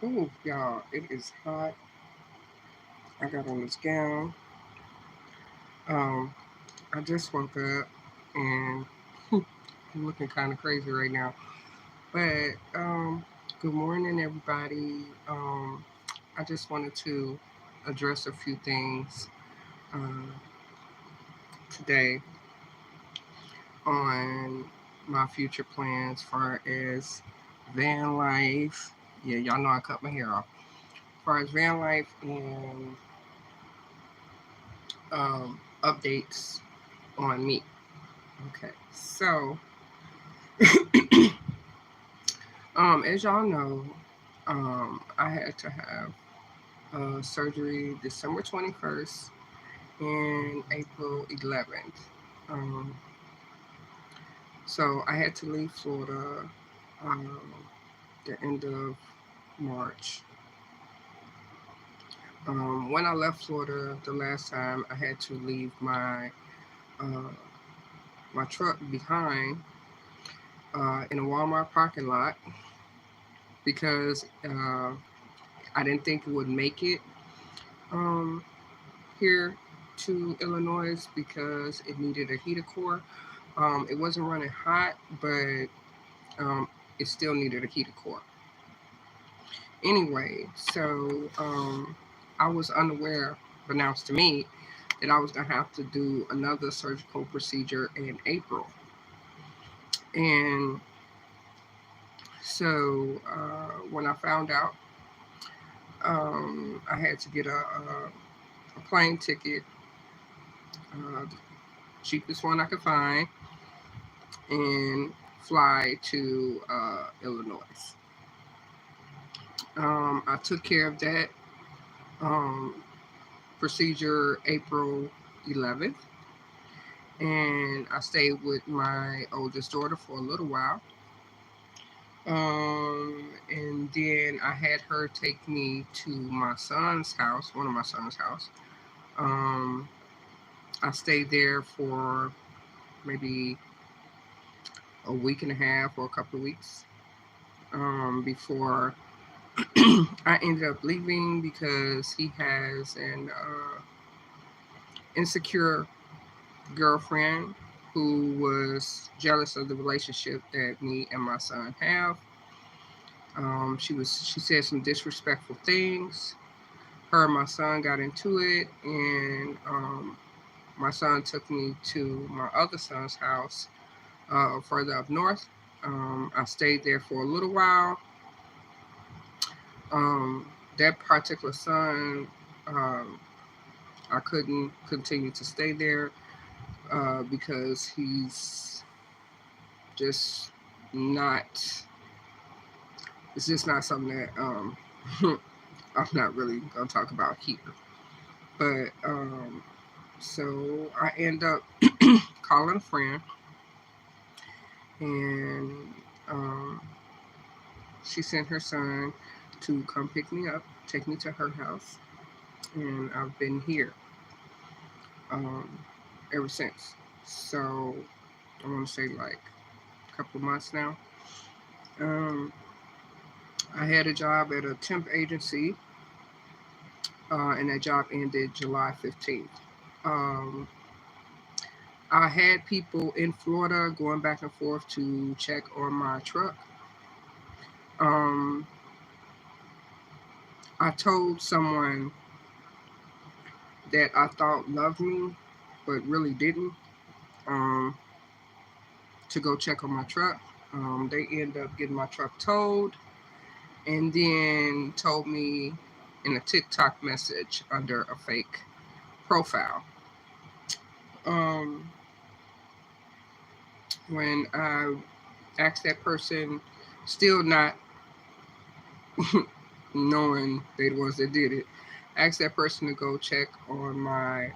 Ooh, y'all, it is hot. I got on this gown. Um, I just woke up and I'm looking kind of crazy right now. But good morning, everybody. I just wanted to address a few things uh, today on my future plans, far as van life. Yeah, y'all know I cut my hair off. As far as van life and updates on me. Okay, so as y'all know, I had to have surgery December 21st and April 11th. Um, so I had to leave Florida um, the end of March. When I left Florida the last time, I had to leave uh, my truck behind in a Walmart parking lot because I didn't think it would make it um, here to Illinois because it needed a heater core. It wasn't running hot, but it still needed a heated core. Anyway, so I was unaware, announced to me, that I was going to have to do another surgical procedure in April. And so when I found out, I had to get a plane ticket, the cheapest one I could find, and fly to Illinois. I took care of that um, procedure April 11th, and I stayed with my oldest daughter for a little while. And then I had her take me to my son's house, one of my son's house. Um, I stayed there for maybe a week and a half or a couple of weeks before I ended up leaving because he has an insecure girlfriend who was jealous of the relationship that me and my son have. She said some disrespectful things. Her and my son got into it, and my son took me to my other son's house further up north. I stayed there for a little while. Um, that particular son, um, I couldn't continue to stay there because he's just not. It's just not something that I'm not really gonna talk about here. But so I end up calling a friend, and um, she sent her son to come pick me up, take me to her house, and I've been here um, ever since. So I want to say like a couple of months now. Um, I had a job at a temp agency, and that job ended July 15th. Um, I had people in Florida going back and forth to check on my truck. Um, I told someone that I thought loved me, but really didn't, um, to go check on my truck. They ended up getting my truck towed and then told me in a TikTok message under a fake profile. Um, when I asked that person, still not knowing they the ones that did it, asked that person to go check on my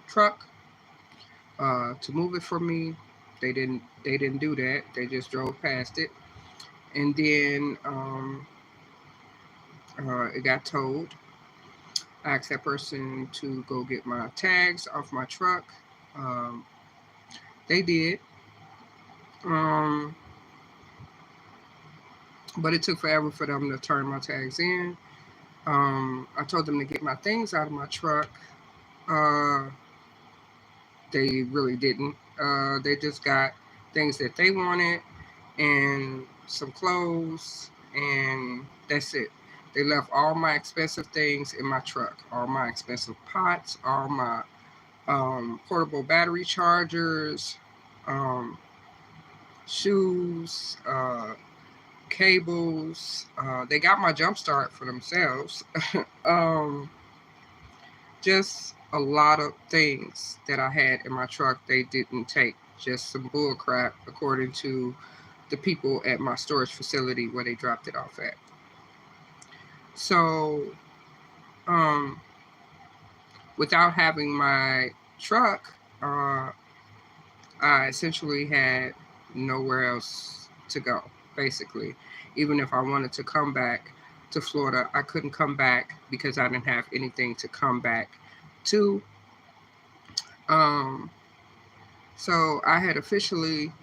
truck to move it for me. They didn't do that. They just drove past it, and then it got towed. I asked that person to go get my tags off my truck. Um, they did. Um, but it took forever for them to turn my tags in. I told them to get my things out of my truck. Uh, they really didn't. They just got things that they wanted and some clothes, and that's it. They left all my expensive things in my truck, all my expensive pots, all my portable battery chargers, um, shoes, cables. They got my jump start for themselves. um, just a lot of things that I had in my truck they didn't take. Just some bull crap, according to the people at my storage facility where they dropped it off at. So, um, without having my truck, I essentially had nowhere else to go, basically. Even if I wanted to come back to Florida, I couldn't come back because I didn't have anything to come back to. Um, so I had officially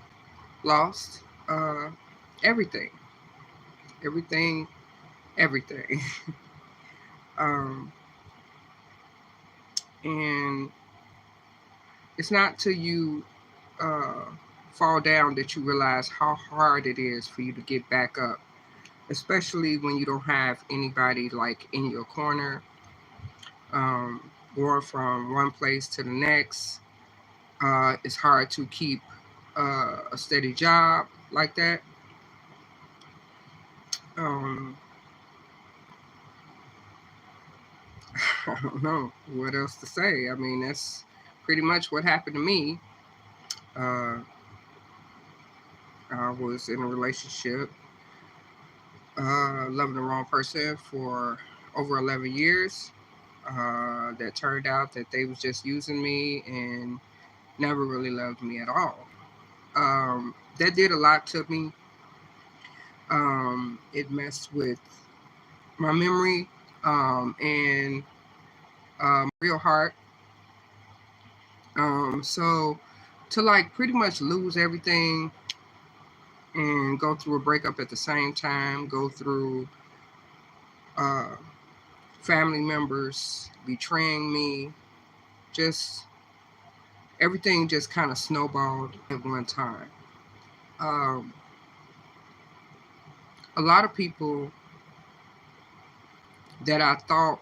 lost everything, everything, everything. um, and it's not till you uh, fall down that you realize how hard it is for you to get back up, especially when you don't have anybody like in your corner, going from one place to the next. It's hard to keep a steady job like that. Um, I don't know what else to say. I mean, that's pretty much what happened to me. Uh, I was in a relationship, loving the wrong person for over 11 years. That turned out that they was just using me and never really loved me at all. That did a lot to me. It messed with my memory and real heart. So to like pretty much lose everything and go through a breakup at the same time, go through uh, family members betraying me, just everything just kind of snowballed at one time. Um, a lot of people that I thought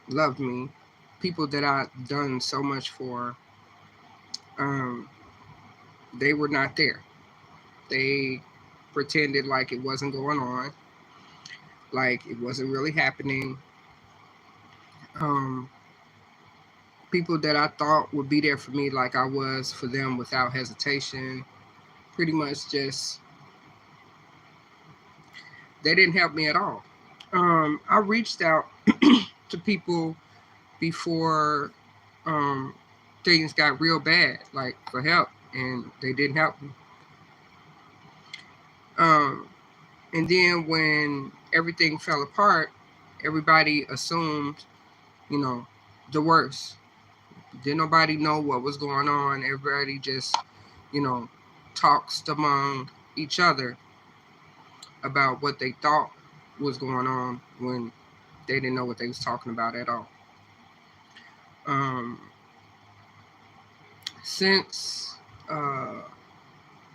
loved me, people that I'd done so much for, um, they were not there. They pretended like it wasn't going on, like it wasn't really happening. Um, People that I thought would be there for me, like I was for them without hesitation, pretty much just they didn't help me at all. I reached out to people before um, things got real bad, like for help, and they didn't help me. Um, and then when everything fell apart, everybody assumed, you know, the worst. Didn't nobody know what was going on. Everybody just, you know, talks among each other about what they thought was going on when they didn't know what they was talking about at all. Um, since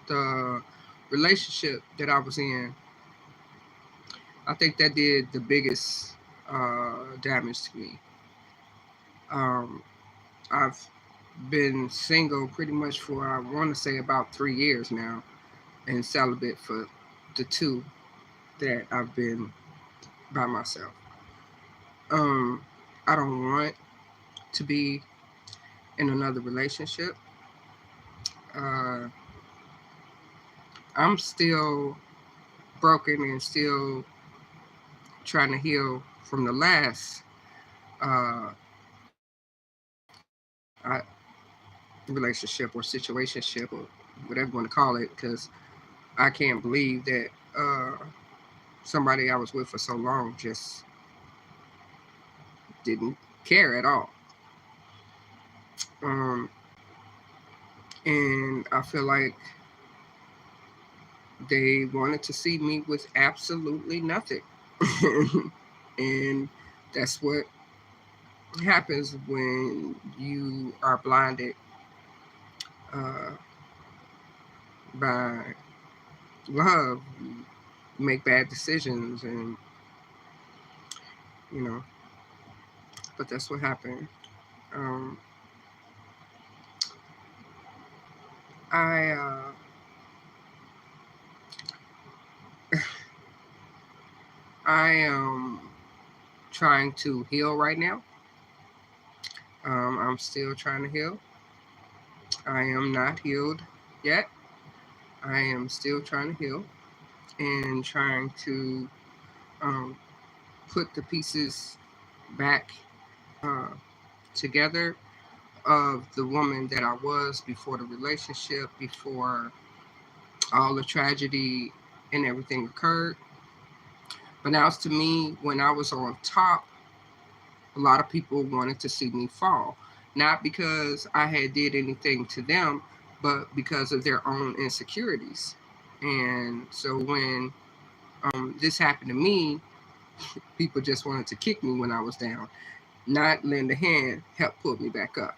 the relationship that I was in, I think that did the biggest damage to me. Um, I've been single pretty much for, I want to say, about 3 years now, and celibate for the two that I've been by myself. Um, I don't want to be in another relationship. Uh, I'm still broken and still trying to heal from the last uh, relationship or situationship or whatever you want to call it, because I can't believe that somebody I was with for so long just didn't care at all. Um, and I feel like they wanted to see me with absolutely nothing. And that's what happens when you are blinded uh, by love. You make bad decisions, and you know, but that's what happened. Um, I I am trying to heal right now. I'm still trying to heal. I am not healed yet. I am still trying to heal and trying to um, put the pieces back uh, together of the woman that I was before the relationship, before all the tragedy and everything occurred. But now, to me, when I was on top, a lot of people wanted to see me fall, not because I had did anything to them, but because of their own insecurities. And so when this happened to me, people just wanted to kick me when I was down, not lend a hand, help pull me back up.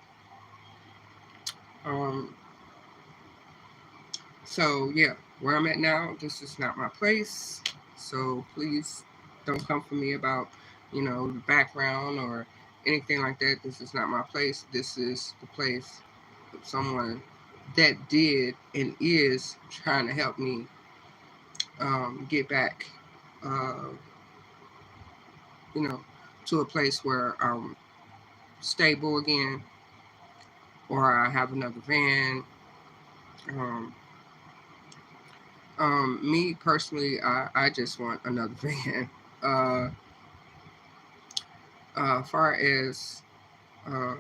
Um, so yeah, where I'm at now, this is not my place. So please don't come for me about, the background or anything like that. This is not my place. This is the place of someone that did and is trying to help me get back, uh, you know, to a place where I'm stable again, or I have another van. Um, Me personally, I just want another van. Uh, far as uh,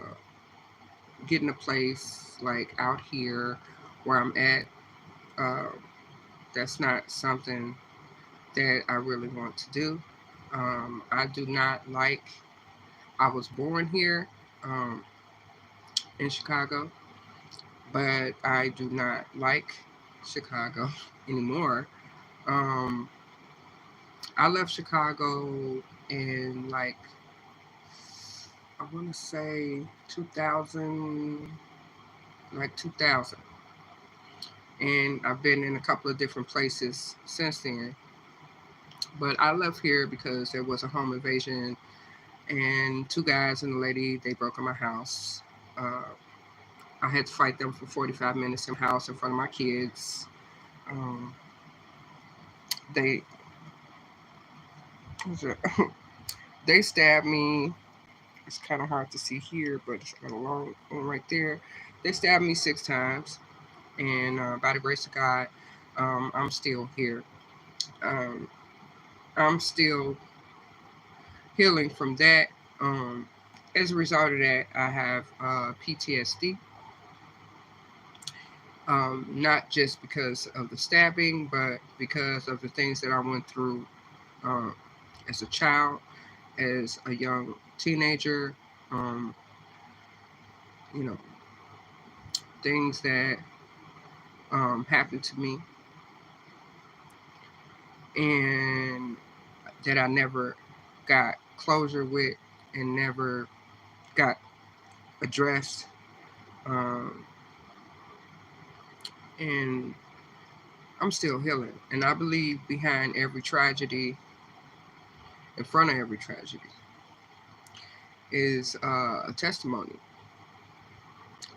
getting a place like out here where I'm at, uh, that's not something that I really want to do. I do not like, I was born here um, in Chicago, but I do not like Chicago anymore. Um, I left Chicago in like, I want to say 2000, like 2000. And I've been in a couple of different places since then. But I left here because there was a home invasion, and two guys and a lady, they broke in my house. Uh, I had to fight them for 45 minutes in my house in front of my kids. Um, they they stabbed me. It's kind of hard to see here, but it's got a long one right there. They stabbed me 6 times, and by the grace of God, I'm still here. Um, I'm still healing from that. Um, as a result of that, I have PTSD. Not just because of the stabbing, but because of the things that I went through um, as a child, as a young teenager. Um, you know, things that happened to me and that I never got closure with and never got addressed. Um, and I'm still healing. And I believe behind every tragedy, in front of every tragedy, is a testimony.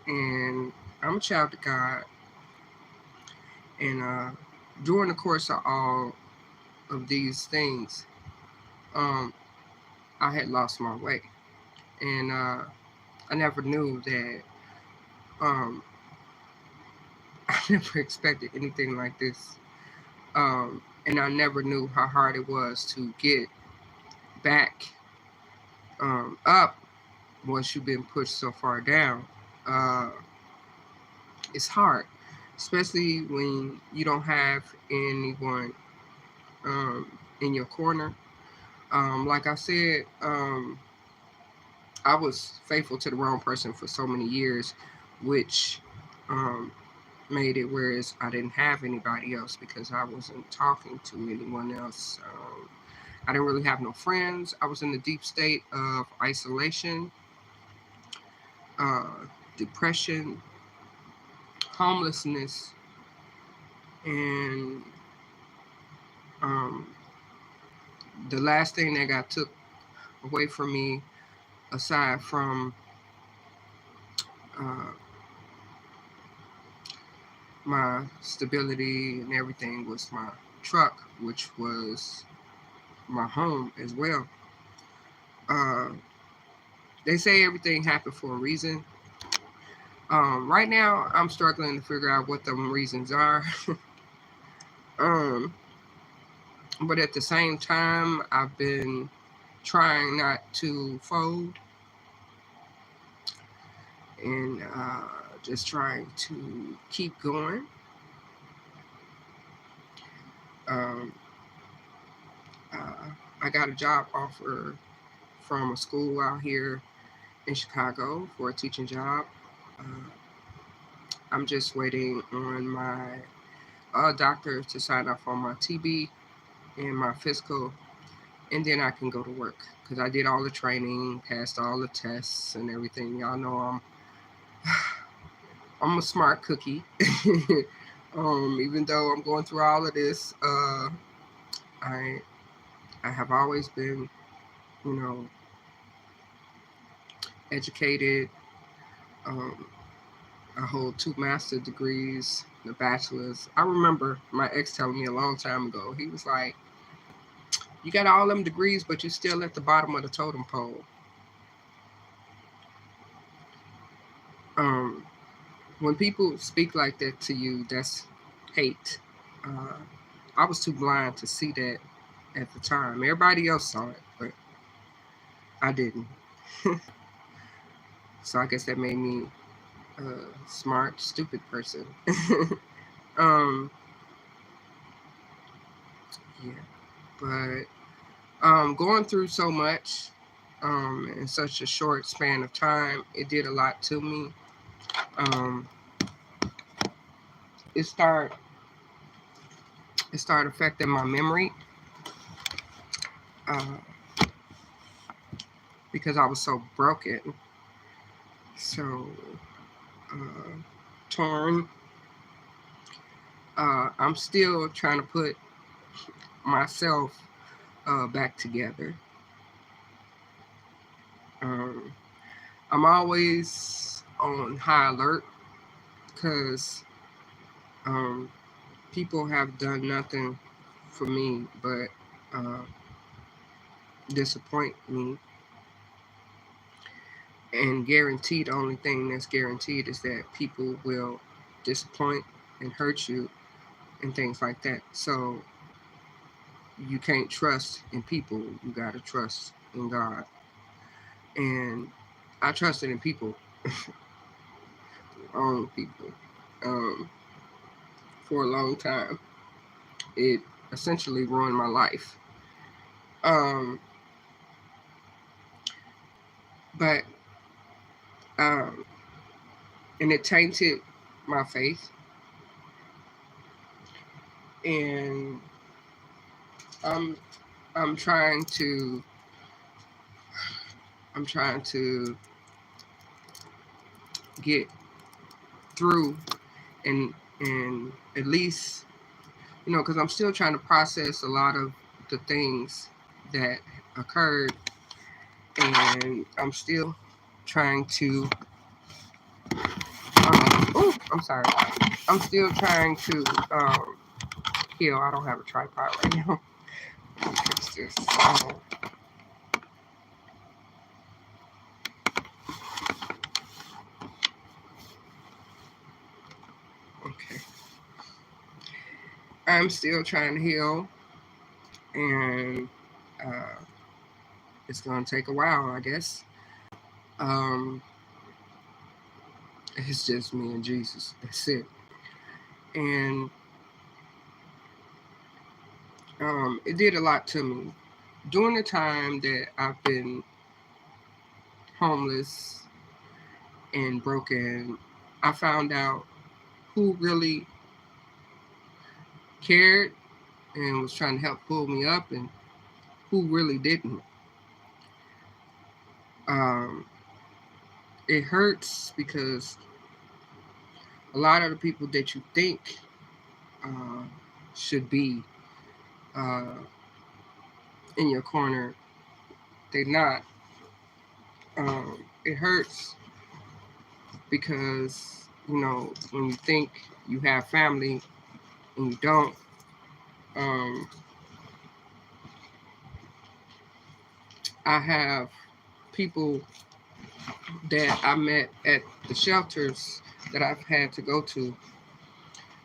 And I'm a child of God. And during the course of all of these things, um, I had lost my way. And I never knew that, um, I never expected anything like this. And I never knew how hard it was to get back up once you've been pushed so far down. Uh, it's hard, especially when you don't have anyone in your corner. Like I said, I was faithful to the wrong person for so many years, which um, made it whereas I didn't have anybody else because I wasn't talking to anyone else. I didn't really have no friends. I was in a deep state of isolation, uh, depression, homelessness, and um, the last thing that got took away from me, aside from uh, my stability and everything, was my truck, which was my home as well. Uh, they say everything happened for a reason. Right now, I'm struggling to figure out what the reasons are. um, but at the same time, I've been trying not to fold and just trying to keep going. Um, uh, I got a job offer from a school out here in Chicago for a teaching job. Uh, I'm just waiting on my doctor to sign off on my TB and my physical, and then I can go to work because I did all the training, passed all the tests and everything. Y'all know I'm a smart cookie. Even though I'm going through all of this, I I have always been, you know, educated. Um, I hold 2 master degrees, the bachelor's. I remember my ex telling me a long time ago. He was like, "You got all them degrees, but you still at the bottom of the totem pole." Um, when people speak like that to you, that's hate. Uh, I was too blind to see that at the time. Everybody else saw it, but I didn't. So I guess that made me a smart, stupid person. um, yeah, but going through so much in such a short span of time, it did a lot to me. Um, it started it started affecting my memory uh, because I was so broken, so uh, torn. I'm still trying to put myself back together. Um, I'm always on high alert because um, people have done nothing for me but uh, disappoint me. And guaranteed, the only thing that's guaranteed is that people will disappoint and hurt you and things like that. So you can't trust in people. You got to trust in God. And I trusted in people, wrong people, um, for a long time. It essentially ruined my life. Um, but um, and it tainted my faith. And I'm I'm trying to I'm trying to get through and at least because I'm still trying to process a lot of the things that occurred, and I'm still trying to oh, I'm sorry. I'm still trying to heal. I don't have a tripod right now. Fix this. Okay. I'm still trying to heal, and uh, it's gonna take a while, I guess. Um, it's just me and Jesus. That's it. And it did a lot to me during the time that I've been homeless and broken. I found out who really cared and was trying to help pull me up and who really didn't. Um, it hurts because a lot of the people that you think uh, should be uh, in your corner, they're not. It hurts because, when you think you have family and you don't. um, I have people that I met at the shelters that I've had to go to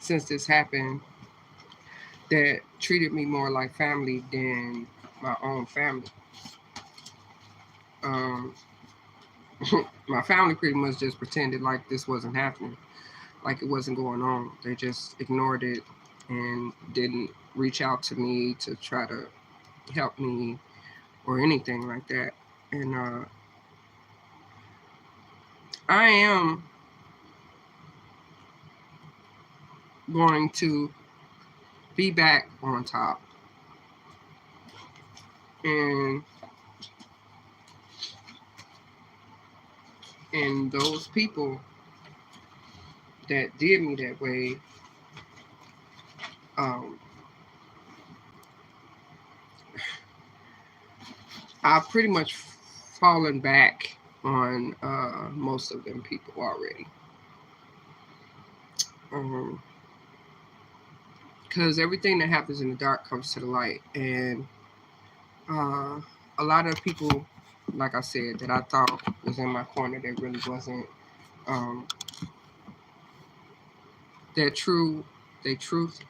since this happened that treated me more like family than my own family. Um, my family pretty much just pretended like this wasn't happening, like it wasn't going on. They just ignored it and didn't reach out to me to try to help me or anything like that. And I am going to be back on top. And those people that did me that way, um, I've pretty much fallen back on most of them people already. Because everything that happens in the dark comes to the light. And uh, a lot of people, like I said, that I thought was in my corner that really wasn't. Um, their truth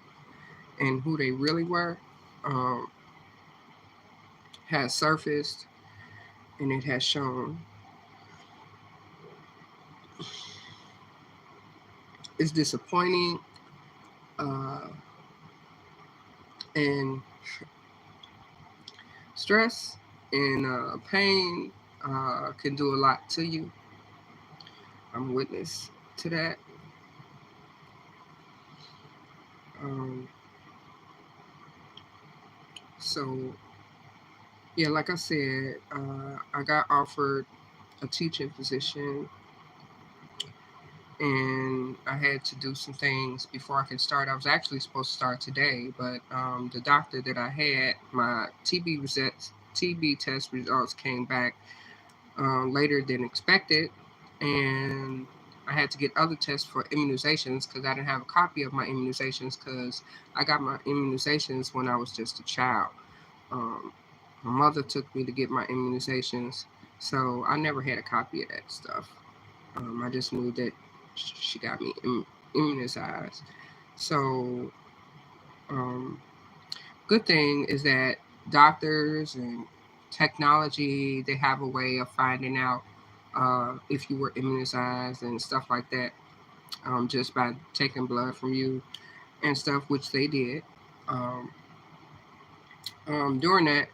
and who they really were um, has surfaced, and it has shown. It's disappointing, uh, and stress and pain can do a lot to you. I'm a witness to that. Um, so, yeah, like I said, I got offered a teaching position, and I had to do some things before I could start. I was actually supposed to start today, but the doctor that I had, my TB test results came back later than expected, and I had to get other tests for immunizations because I didn't have a copy of my immunizations because I got my immunizations when I was just a child. Um, my mother took me to get my immunizations, so I never had a copy of that stuff. I just knew that she got me immunized. So, um, good thing is that doctors and technology, they have a way of finding out if you were immunized and stuff like that, just by taking blood from you and stuff, which they did. Um, during that,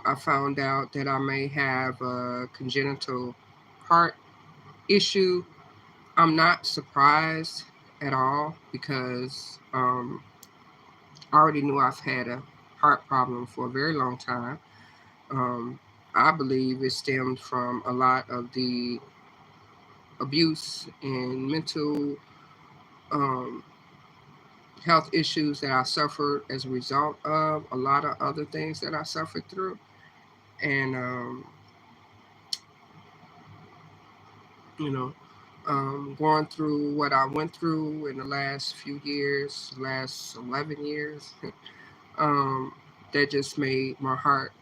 I found out that I may have a congenital heart issue. I'm not surprised at all because I already knew I've had a heart problem for a very long time. Um, I believe it stemmed from a lot of the abuse and mental um, health issues that I suffered as a result of a lot of other things that I suffered through. And, you know, going through what I went through in the last few years, last 11 years, um, that just made my heart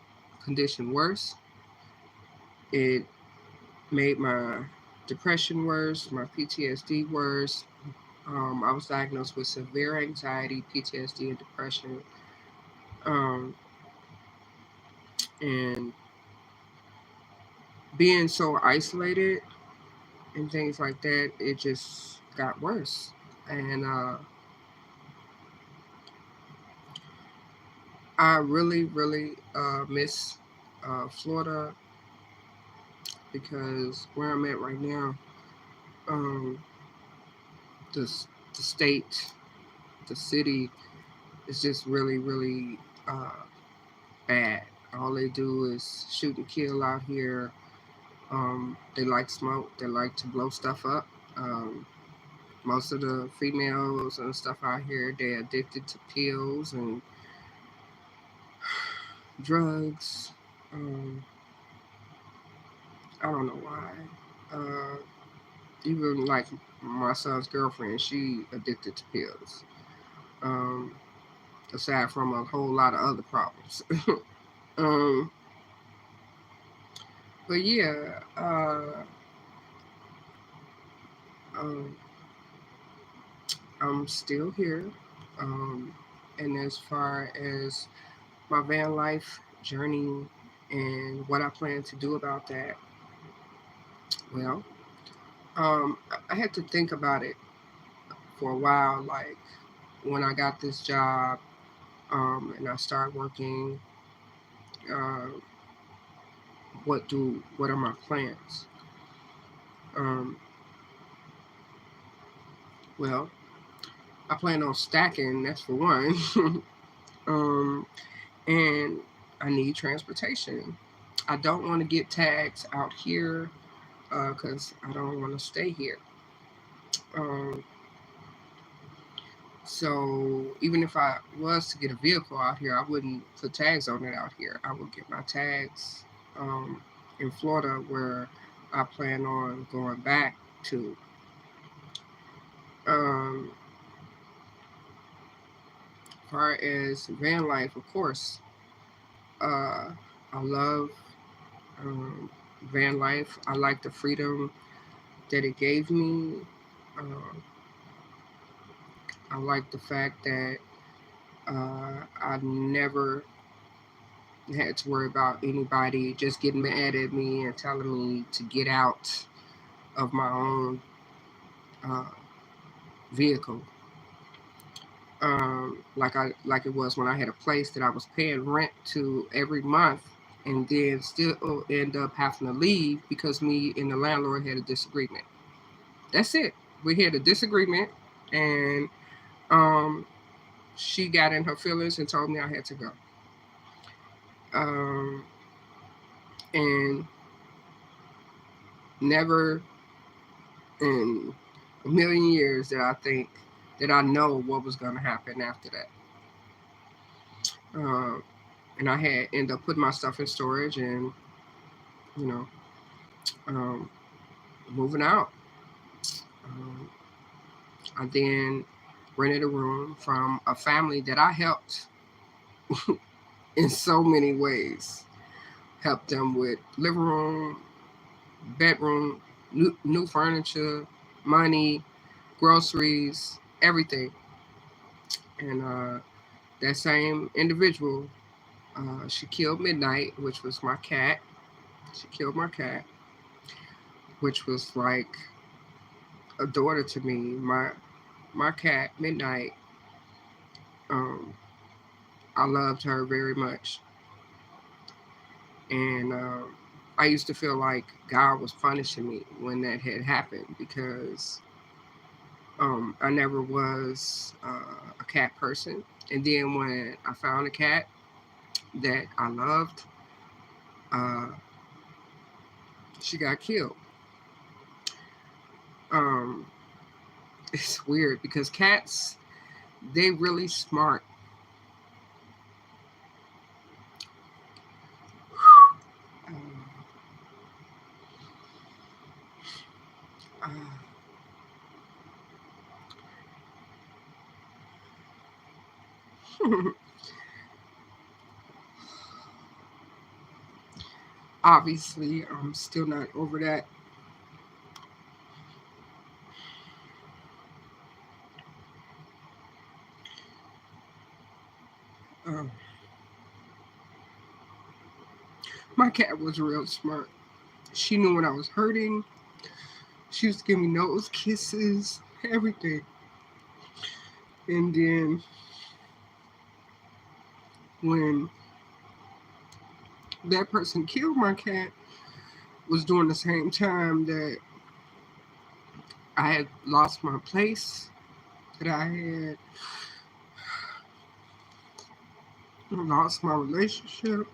condition worse. It made my depression worse, my PTSD worse. I was diagnosed with severe anxiety, PTSD, and depression. Um, and being so isolated and things like that, it just got worse. And I really, really miss Florida because where I'm at right now, um, the the state, the city is just really, really bad. All they do is shoot and kill out here. They like smoke. They like to blow stuff up. Most of the females and stuff out here, they're addicted to pills and drugs. Um, I don't know why. Uh, Even like my son's girlfriend, she addicted to pills. Um, Aside from a whole lot of other problems. um, but yeah, um, I'm still here. Um, and as far as my van life journey and what I plan to do about that, well, I had to think about it for a while. Like when I got this job, and I started working, uh, what are my plans? Um, well, I plan on stacking. That's for one. um, and I need transportation. I don't want to get tags out here because I don't want to stay here. Um, so even if I was to get a vehicle out here, I wouldn't put tags on it out here. I would get my tags um, in Florida, where I plan on going back to. Um, as far as van life, of course, uh, I love um, van life. I like the freedom that it gave me. Um, I like the fact that I never had to worry about anybody just getting mad at me and telling me to get out of my own uh, vehicle. Like it was when I had a place that I was paying rent to every month, and then still end up having to leave because me and the landlord had a disagreement. That's it. We had a disagreement, and um, she got in her feelings and told me I had to go. Um, and never in a million years did I think that I know what was going to happen after that. Um, and I had ended up putting my stuff in storage and, you know, um, moving out. Um, I then rented a room from a family that I helped in so many ways. Helped them with living room, bedroom, new furniture, money, groceries, everything. And that same individual, she killed Midnight, which was my cat. She killed my cat, which was like a daughter to me. My cat, Midnight, um, I loved her very much. And I used to feel like God was punishing me when that had happened because I never was a cat person. And then when I found a cat that I loved, uh, she got killed. Um, it's weird because cats, they really smart. Um, uh, obviously, I'm still not over that. Um, my cat was real smart. She knew when I was hurting. She used to give me nose kisses, everything. And then when that person killed my cat, was during the same time that I had lost my place. that I had. I lost my relationship.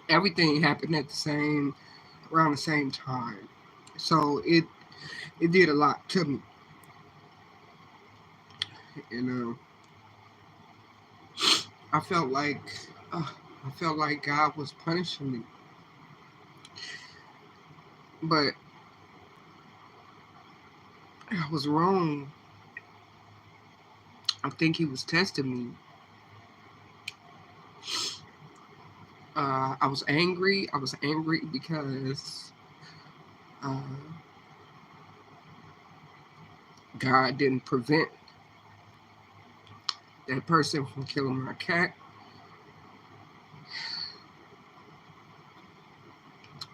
Everything happened at around the same time. So it did a lot to me. And I felt like uh, I felt like God was punishing me, but I was wrong. I think He was testing me. I was angry. I was angry because uh, God didn't prevent that person from killing my cat,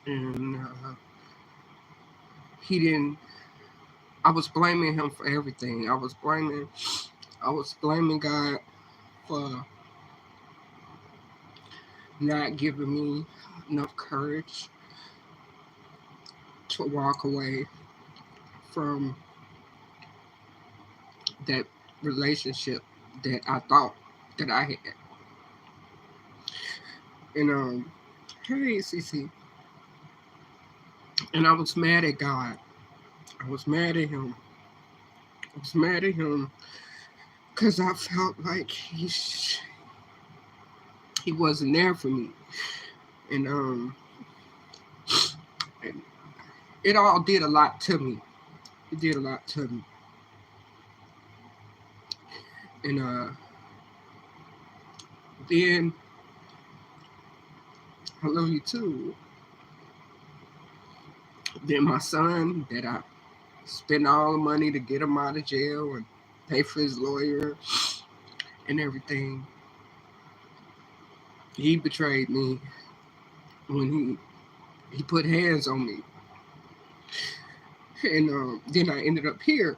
and He didn't. I was blaming Him for everything. I was blaming God for not giving me enough courage to walk away from that relationship that I thought that I had. And hey, Cece. And I was mad at God. I was mad at Him. I was mad at Him because I felt like he wasn't there for me. And and it all did a lot to me. It did a lot to me. And then I love you too. Then my son that I spent all the money to get him out of jail and pay for his lawyer and everything. He betrayed me when he put hands on me. And then I ended up here.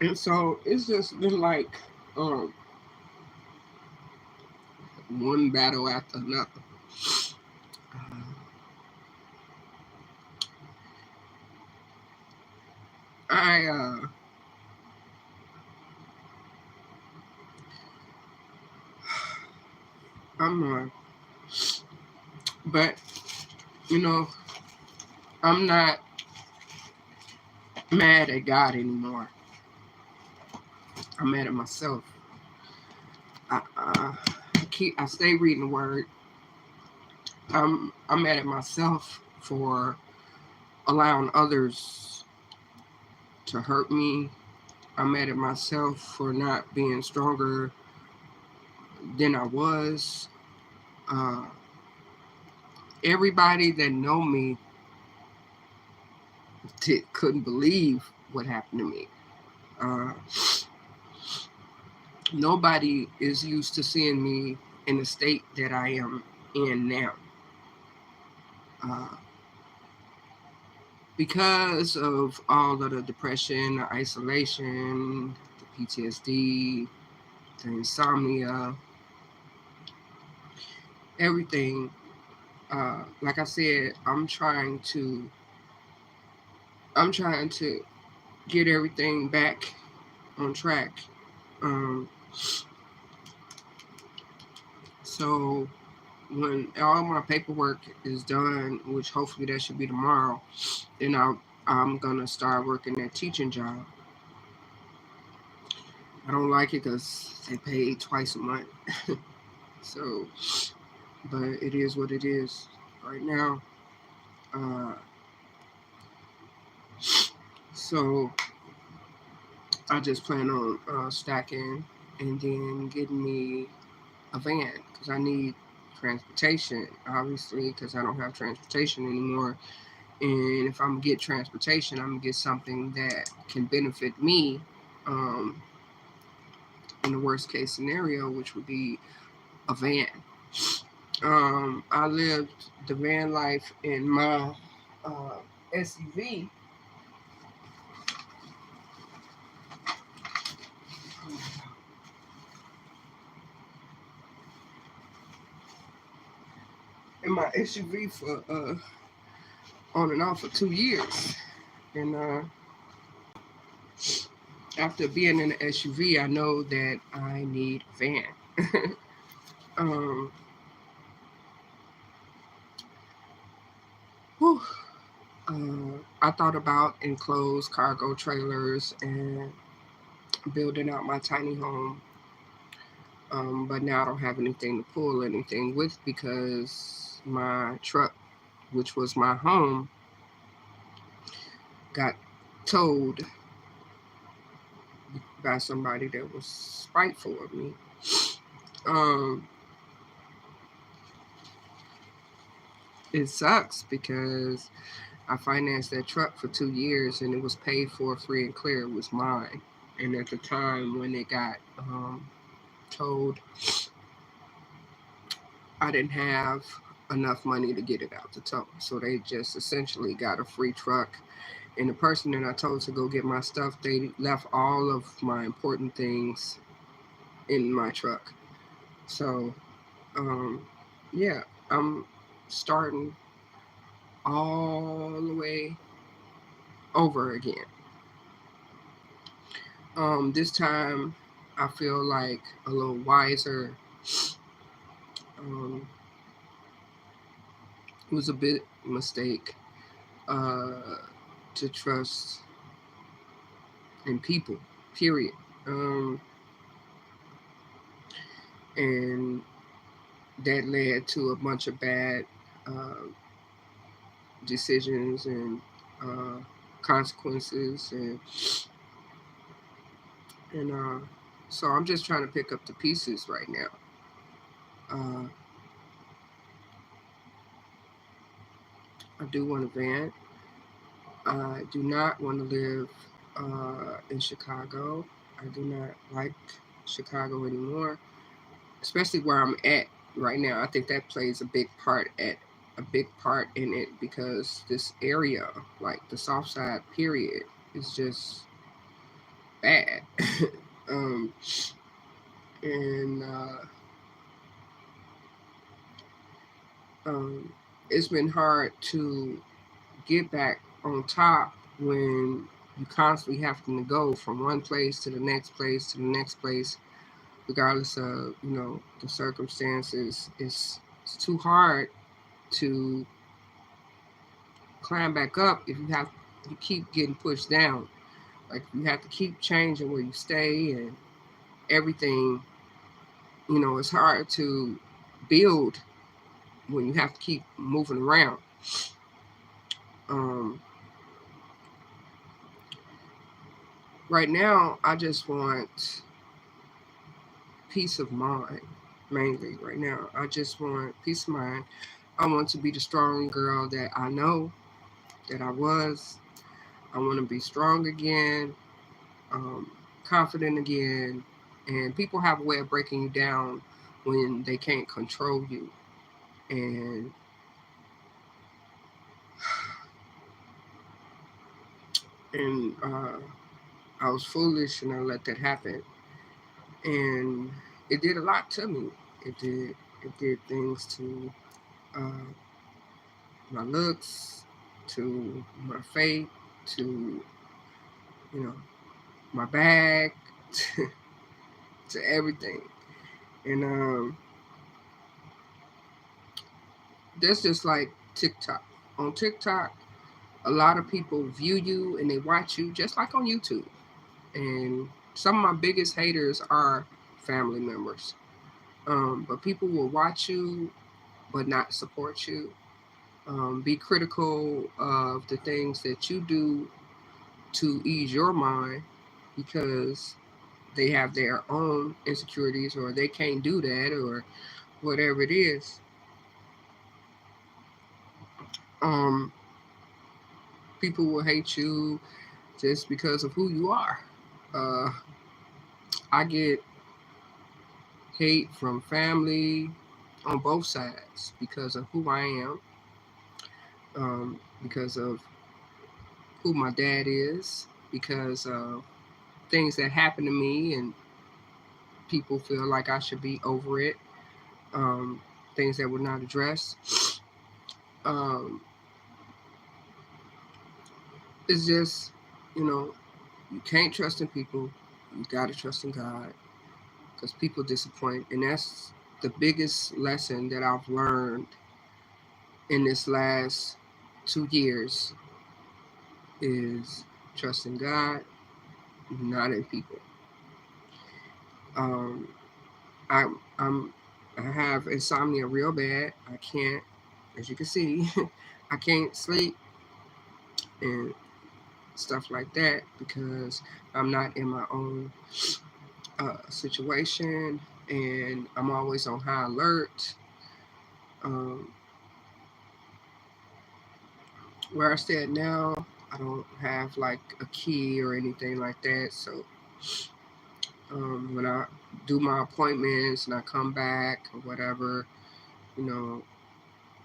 And so it's just been like um, one battle after another. Uh, I I'm but you know I'm not mad at God anymore. I'm mad at myself. I stay reading the Word. I'm mad at myself for allowing others to hurt me. I'm mad at myself for not being stronger than I was. Uh, Everybody that know me couldn't believe what happened to me. Uh, Nobody is used to seeing me in the state that I am in now. Uh, because of all of the depression, the isolation, the PTSD, the insomnia, everything. Like I said, I'm trying to get everything back on track. Um, so when all my paperwork is done, which hopefully that should be tomorrow, then I'm gonna start working that teaching job. I don't like it because they pay twice a month. So, but it is what it is right now. Uh, so I just plan on stacking and then getting me a van because I need transportation, obviously, because I don't have transportation anymore. And if I'm gonna get transportation, I'm gonna get something that can benefit me um, in the worst case scenario, which would be a van. I lived the van life in my uh, SUV. In my SUV for on and off for 2 years, and after being in an SUV, I know that I need a van. um, whew, I thought about enclosed cargo trailers and building out my tiny home. But now I don't have anything to pull anything with because my truck, which was my home, got towed by somebody that was spiteful of me. Um, it sucks because I financed that truck for 2 years and it was paid for free and clear. It was mine. And at the time when it got towed, I didn't have enough money to get it out the tow. So they just essentially got a free truck. And the person that I told to go get my stuff, they left all of my important things in my truck. So, um, yeah, I'm starting all the way over again. This time, I feel like a little wiser. Um, it was a bit mistake uh, to trust in people, period. Um, and that led to a bunch of bad uh, decisions and uh, consequences, and so I'm just trying to pick up the pieces right now. Uh, I do want a van. I do not want to live in Chicago. I do not like Chicago anymore, especially where I'm at right now. I think that plays a big part in it because this area, like the South Side, period, is just bad. um, and um, it's been hard to get back on top when you constantly have to go from one place to the next place to the next place, regardless of the circumstances. It's too hard to climb back up if you keep getting pushed down. Like you have to keep changing where you stay and everything. It's hard to build when you have to keep moving around. Um, right now, I just want peace of mind. Mainly, right now, I just want peace of mind. I want to be the strong girl that I know that I was. I want to be strong again, um, confident again. And people have a way of breaking you down when they can't control you. And and I was foolish and I let that happen. And it did a lot to me. It did things to uh, my looks, to my faith, to you know my bag, to everything. And that's just like TikTok. On TikTok, a lot of people view you and they watch you just like on YouTube. And some of my biggest haters are family members. But people will watch you but not support you. Be critical of the things that you do to ease your mind because they have their own insecurities or they can't do that or whatever it is. Um, People will hate you just because of who you are. Uh, I get hate from family on both sides because of who I am, because of who my dad is, because of things that happen to me, and people feel like I should be over it. Um, Things that were not addressed. Um, it's just, you know, You can't trust in people. You got to trust in God, because people disappoint. And that's the biggest lesson that I've learned in this last 2 years is trusting God, not in people. Um, I, I'm, I have insomnia real bad. I can't, as you can see, I can't sleep and stuff like that because I'm not in my own situation, and I'm always on high alert. Um, where I stay at now, I don't have like a key or anything like that. So when I do my appointments and I come back or whatever, you know,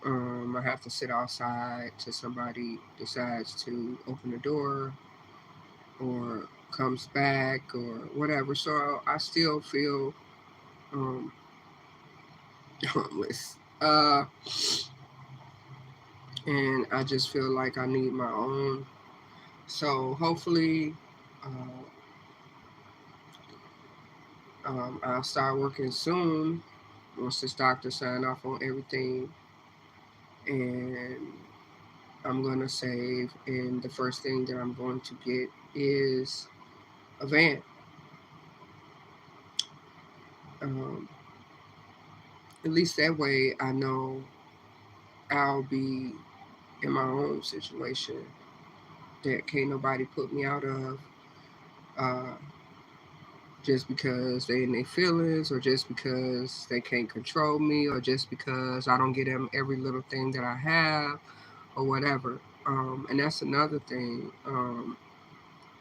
I have to sit outside till somebody decides to open the door or comes back or whatever. So I still feel um, homeless. And I just feel like I need my own. So hopefully, uh, I'll start working soon once this doctor sign off on everything, and I'm gonna save. And the first thing that I'm going to get is a van. Um, at least that way, I know I'll be in my own situation that can't nobody put me out of. Uh, just because they in their feelings, or just because they can't control me, or just because I don't get them every little thing that I have, or whatever. And that's another thing.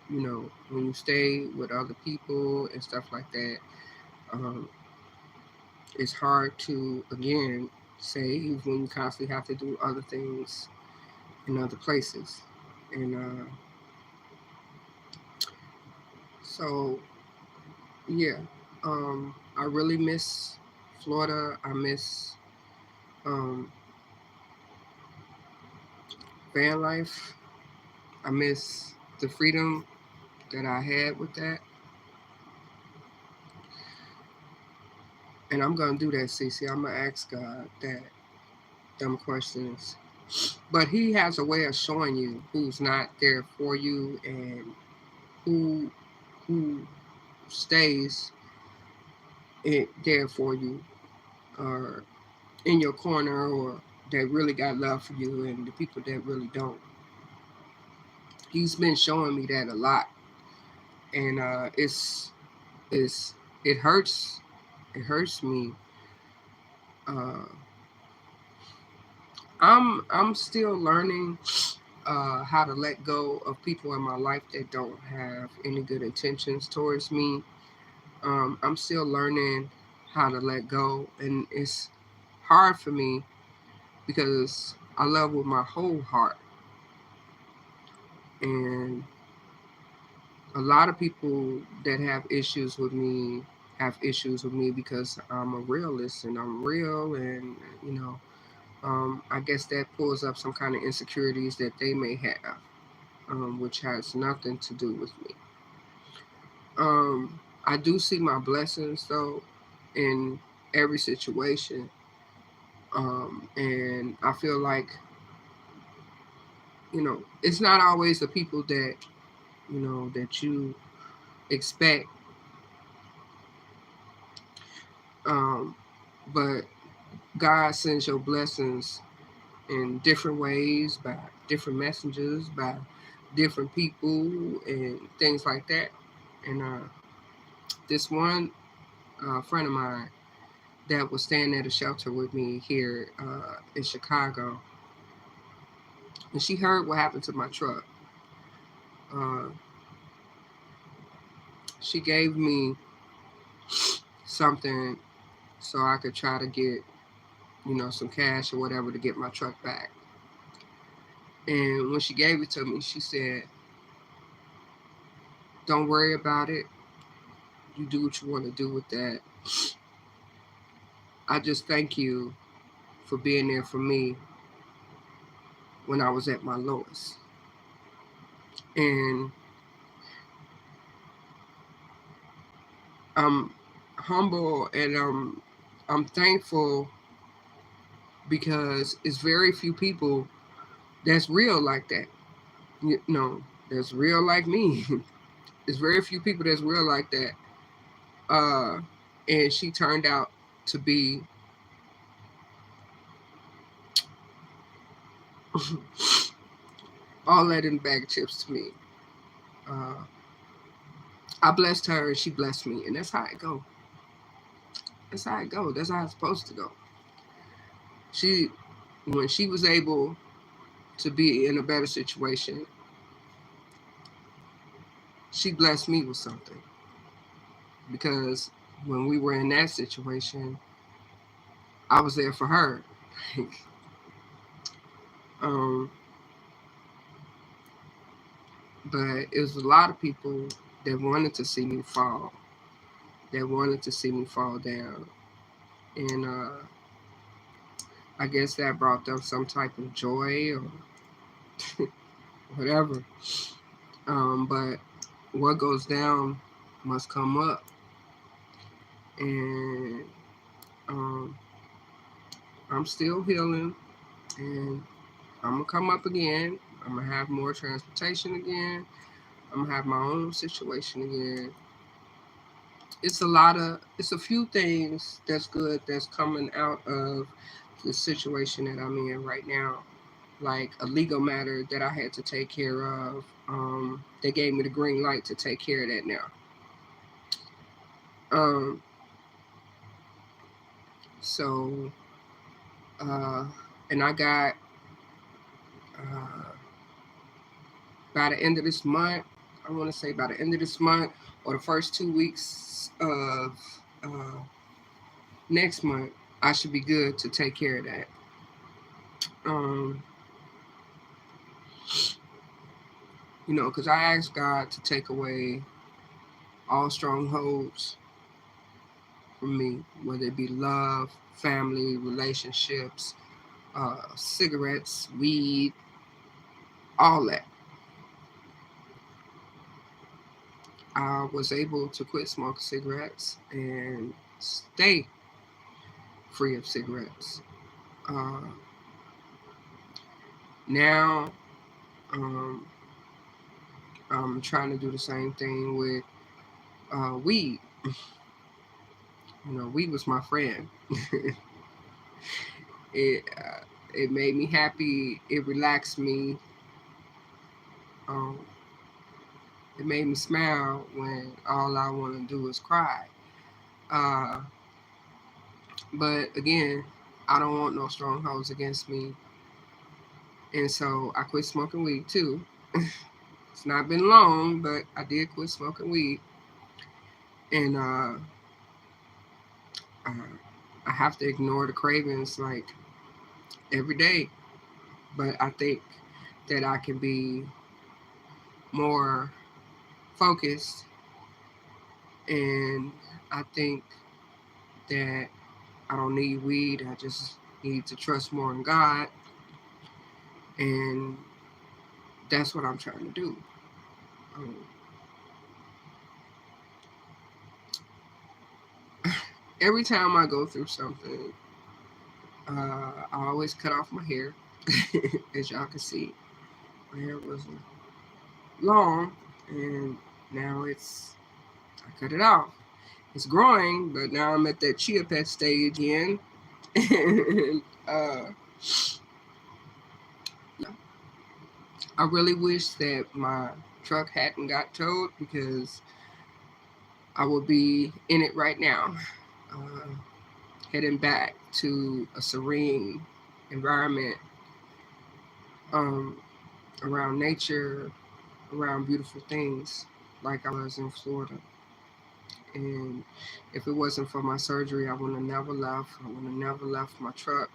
When you stay with other people and stuff like that, um, it's hard to again save when you constantly have to do other things in other places. And so, yeah, I really miss Florida. I miss um, van life. I miss the freedom that I had with that. And I'm gonna do that, Cece. I'm gonna ask God that them questions. But He has a way of showing you who's not there for you and who who stays there for you, or in your corner, or that really got love for you, and the people that really don't. He's been showing me that a lot, and it's it hurts. It hurts me. Uh, I'm still learning how to let go of people in my life that don't have any good intentions towards me. I'm still learning how to let go, and it's hard for me because I love with my whole heart, and a lot of people that have issues with me because I'm a realist and I'm real, and you know, I guess that pulls up some kind of insecurities that they may have, which has nothing to do with me. I do see my blessings though in every situation, and I feel like it's not always the people that that you expect, um, but God sends your blessings in different ways, by different messengers, by different people, and things like that. And this one friend of mine that was staying at a shelter with me here in Chicago, and she heard what happened to my truck. Uh, she gave me something so I could try to get, some cash or whatever to get my truck back. And when she gave it to me, she said, "Don't worry about it. You do what you want to do with that. I just thank you for being there for me when I was at my lowest." And I'm humble and I'm thankful because it's very few people that's real like that. You know, that's real like me. It's very few people that's real like that. Uh, and she turned out to be all that in a bag of chips to me. Uh, I blessed her and she blessed me, and that's how it go. That's how it go. That's how it's supposed to go. She, when she was able to be in a better situation, she blessed me with something because when we were in that situation, I was there for her. um, but it was a lot of people that wanted to see me fall, that wanted to see me fall down, and I guess that brought them some type of joy or whatever. But what goes down must come up, and um, I'm still healing, and I'm gonna come up again. I'm gonna have more transportation again. I'm gonna have my own situation again. It's a few things that's good that's coming out of the situation that I'm in right now. Like a legal matter that I had to take care of. They gave me the green light to take care of that now. Um, so, uh, and I got uh, by the end of this month, I want to say by the end of this month or the first 2 weeks of uh, next month, I should be good to take care of that. Um, because I asked God to take away all strongholds from me, whether it be love, family, relationships, cigarettes, weed, all that. I was able to quit smoking cigarettes and stay free of cigarettes. Uh, now, um, I'm trying to do the same thing with weed. Weed was my friend. It made me happy. It relaxed me. Um, it made me smile when all I want to do is cry. Uh, but again, I don't want no strongholds against me, and so I quit smoking weed too. It's not been long, but I did quit smoking weed, and uh, I have to ignore the cravings like every day. But I think that I can be more focused, and I think that I don't need weed. I just need to trust more in God, and that's what I'm trying to do. Um, every time I go through something, I always cut off my hair, as y'all can see. My hair was long, and now I cut it off. It's growing, but now I'm at that chia pet stage again. And, yeah, I really wish that my truck hadn't got towed because I would be in it right now, uh, heading back to a serene environment, um, around nature, around beautiful things, like I was in Florida. And if it wasn't for my surgery, I would have never left. I would have never left my truck.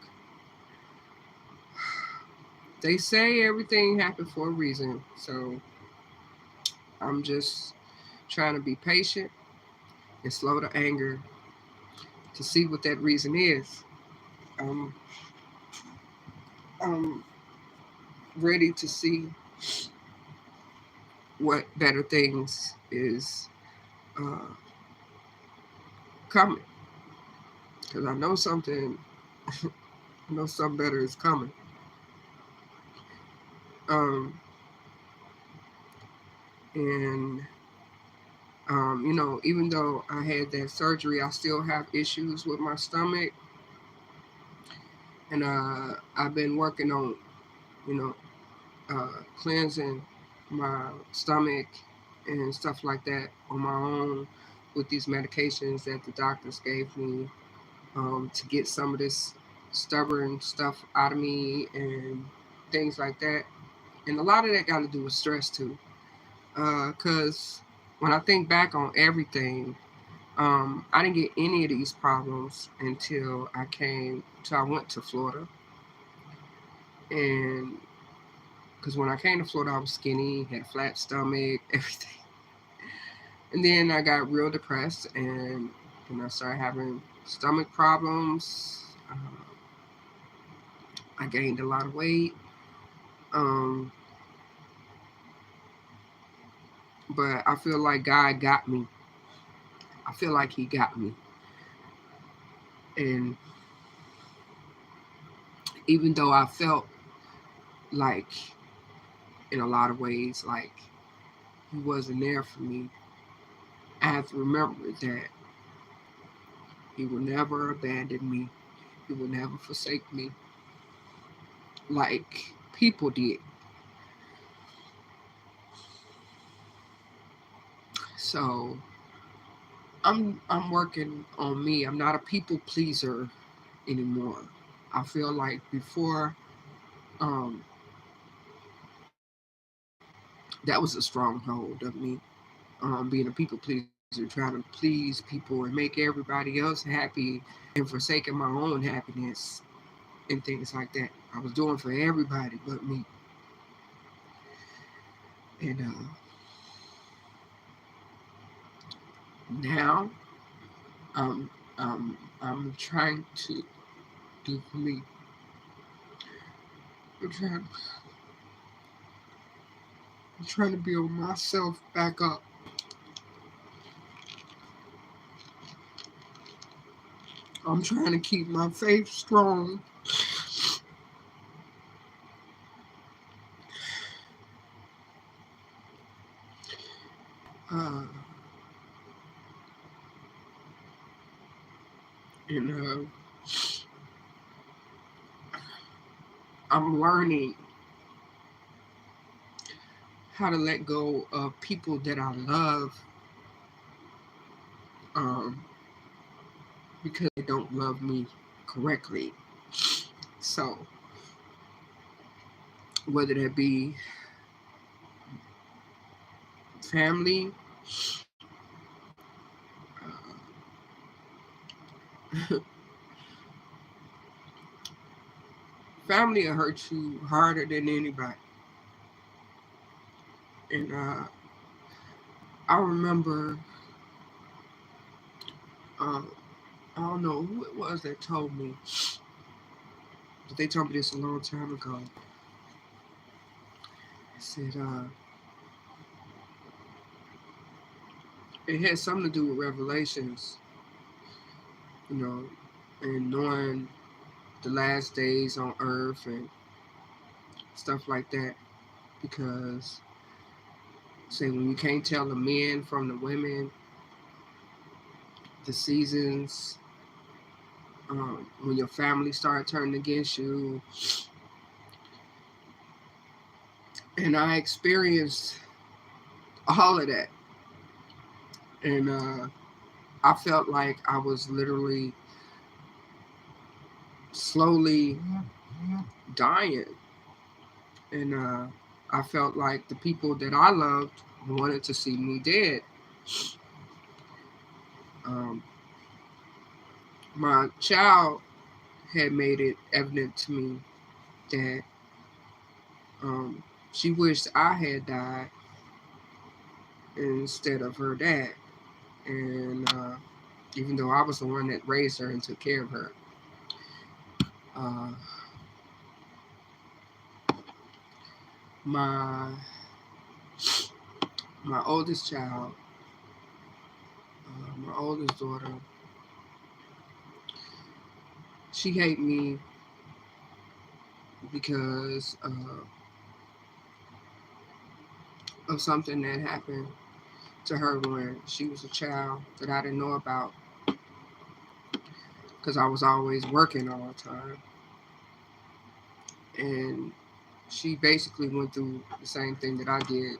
They say everything happened for a reason, so I'm just trying to be patient and slow to anger to see what that reason is. Um, I'm ready to see what better things is uh, coming because I know something. I know something better is coming. Um, and even though I had that surgery, I still have issues with my stomach, and I've been working on, you know, cleansing my stomach and stuff like that on my own with these medications that the doctors gave me to get some of this stubborn stuff out of me and things like that. And a lot of that got to do with stress too. Because when I think back on everything, I didn't get any of these problems until I went to Florida. And because when I came to Florida, I was skinny, had a flat stomach, everything. And then I got real depressed and I started having stomach problems. I gained a lot of weight. Um, but I feel like God got me. I feel like He got me. And even though I felt like, in a lot of ways, like He wasn't there for me, I have to remember that He will never abandon me. He will never forsake me like people did. So I'm working on me. I'm not a people pleaser anymore. I feel like before, um, that was a stronghold of me, being a people pleaser, trying to please people and make everybody else happy and forsaking my own happiness and things like that. I was doing for everybody but me. And now um, I'm trying to do for me. I'm trying, I'm trying to build myself back up. I'm trying to keep my faith strong. Uh, and I'm learning how to let go of people that I love um, because they don't love me correctly. So, whether that be family, family will hurt you harder than anybody. And I remember, uh, I don't know who it was that told me, but they told me this a long time ago. They said it had something to do with revelations, you know, and knowing the last days on earth and stuff like that. Because, say, when you can't tell the men from the women, the seasons, when your family start turning against you, and I experienced all of that, and I felt like I was literally slowly dying, and I felt like the people that I loved wanted to see me dead. Um, my child had made it evident to me that she wished I had died instead of her dad, and even though I was the one that raised her and took care of her. Uh, my my oldest child, my oldest daughter, She hate me because of something that happened to her when she was a child that I didn't know about because I was always working all the time. And she basically went through the same thing that I did.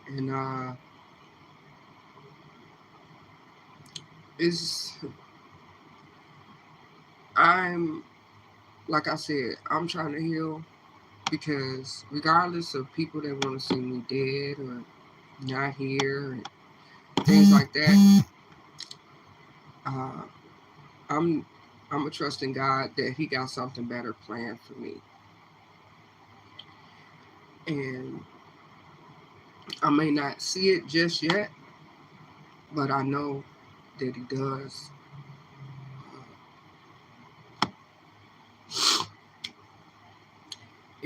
And it's, I'm, like I said, I'm trying to heal because regardless of people that want to see me dead or not here and things like that, uh, I'm I'm a trusting God that He got something better planned for me, and I may not see it just yet, but I know that He does.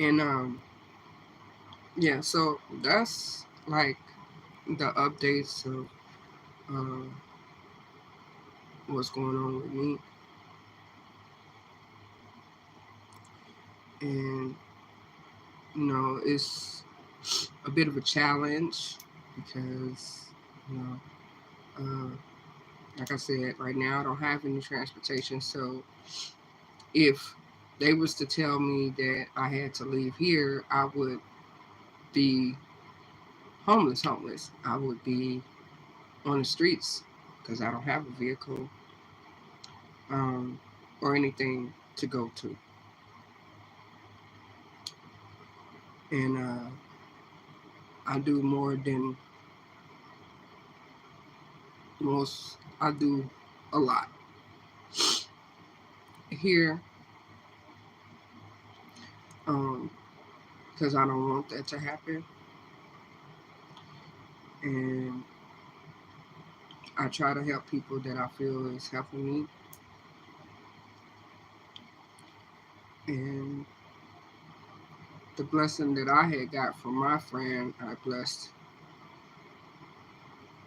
And yeah, so that's like the updates of uh, what's going on with me, and it's a bit of a challenge because you know, like I said, right now I don't have any transportation. So if they was to tell me that I had to leave here, I would be homeless. I would be on the streets because I don't have a vehicle um, or anything to go to. And I do more than most. I do a lot here because I don't want that to happen. And I try to help people that I feel is helping me. And the blessing that I had got from my friend, I blessed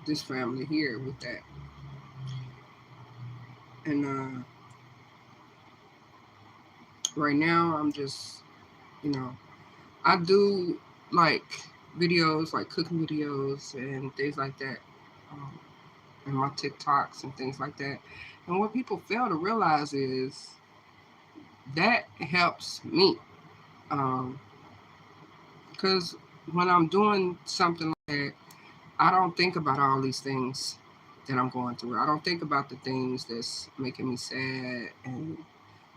this family here with that. And right now, I'm just, you know, I do like videos, like cooking videos and things like that, um, and my TikToks and things like that. And what people fail to realize is that helps me. Because when I'm doing something like that, I don't think about all these things that I'm going through. I don't think about the things that's making me sad and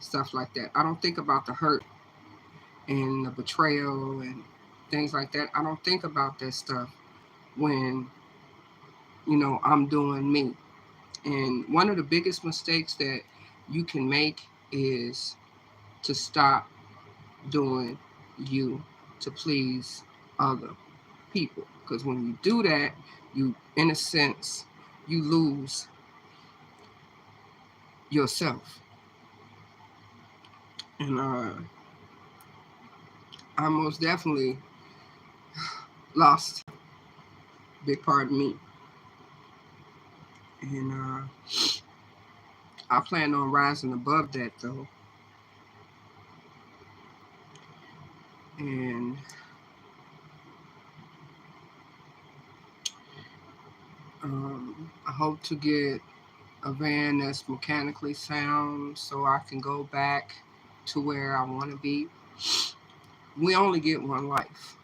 stuff like that. I don't think about the hurt and the betrayal and things like that. I don't think about that stuff when, I'm doing me. And one of the biggest mistakes that you can make is to stop doing you to please other people. Because when you do that, you, in a sense, you lose yourself. And I most definitely lost a big part of me. And I plan on rising above that though. And I hope to get a van that's mechanically sound so I can go back to where I want to be. We only get one life.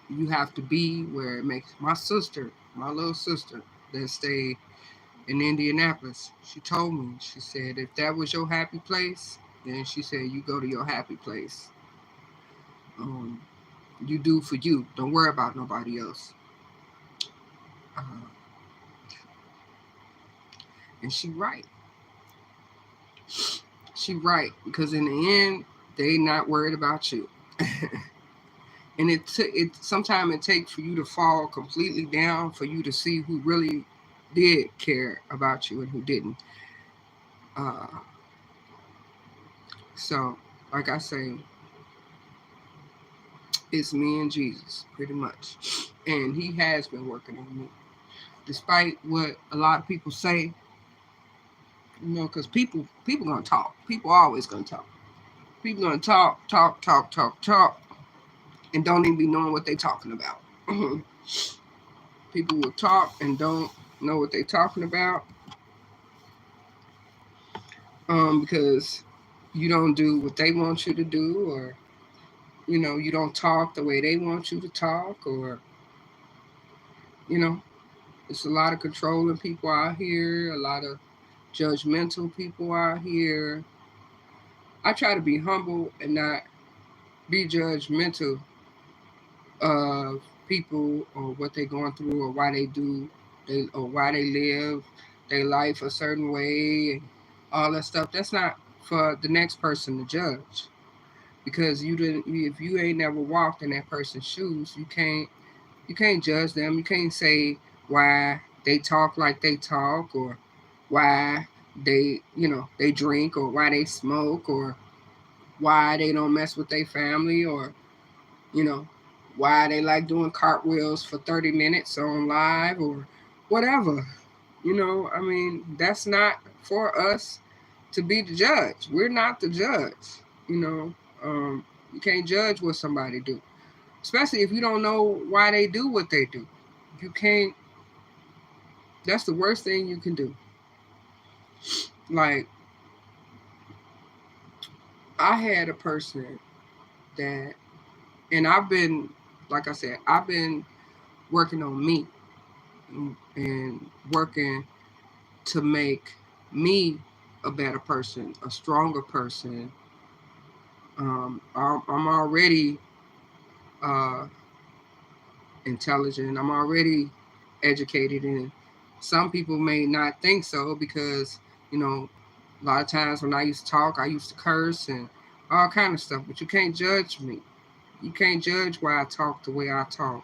You have to be where it makes my little sister that stayed in Indianapolis. She told me, she said, if that was your happy place, then she said, you go to your happy place. Um, you do for you. Don't worry about nobody else. Uh, and she right. She right because in the end, they not worried about you. And it sometimes it takes for you to fall completely down for you to see who really did care about you and who didn't. Uh, so, like I say, it's me and Jesus, pretty much. And He has been working on me. Despite what a lot of people say, Because people gonna talk. People always gonna talk. People gonna talk, and don't even be knowing what they talking about. People will talk and don't know what they talking about, because you don't do what they want you to do, or you don't talk the way they want you to talk, or you know, it's a lot of controlling people out here, a lot of judgmental people out here. I try to be humble and not be judgmental of people or what they're going through or why they do they or why they live their life a certain way and all that stuff. That's not for the next person to judge, because if you ain't never walked in that person's shoes, you can't judge them. You can't say why they talk like they talk, or why they drink, or why they smoke, or why they don't mess with their family, or you know, why they like doing cartwheels for 30 minutes on live or whatever. I mean, that's not for us to be the judge. We're not the judge. You know, you can't judge what somebody do, especially if you don't know why they do what they do. You can't. That's the worst thing you can do. Like, I had a person that, and like I said, I've been working on me and working to make me a better person, a stronger person. I'm already uh, intelligent. I'm already educated, and some people may not think so, because a lot of times when I used to talk, I used to curse and all kind of stuff. But you can't judge me. You can't judge why I talk the way I talk,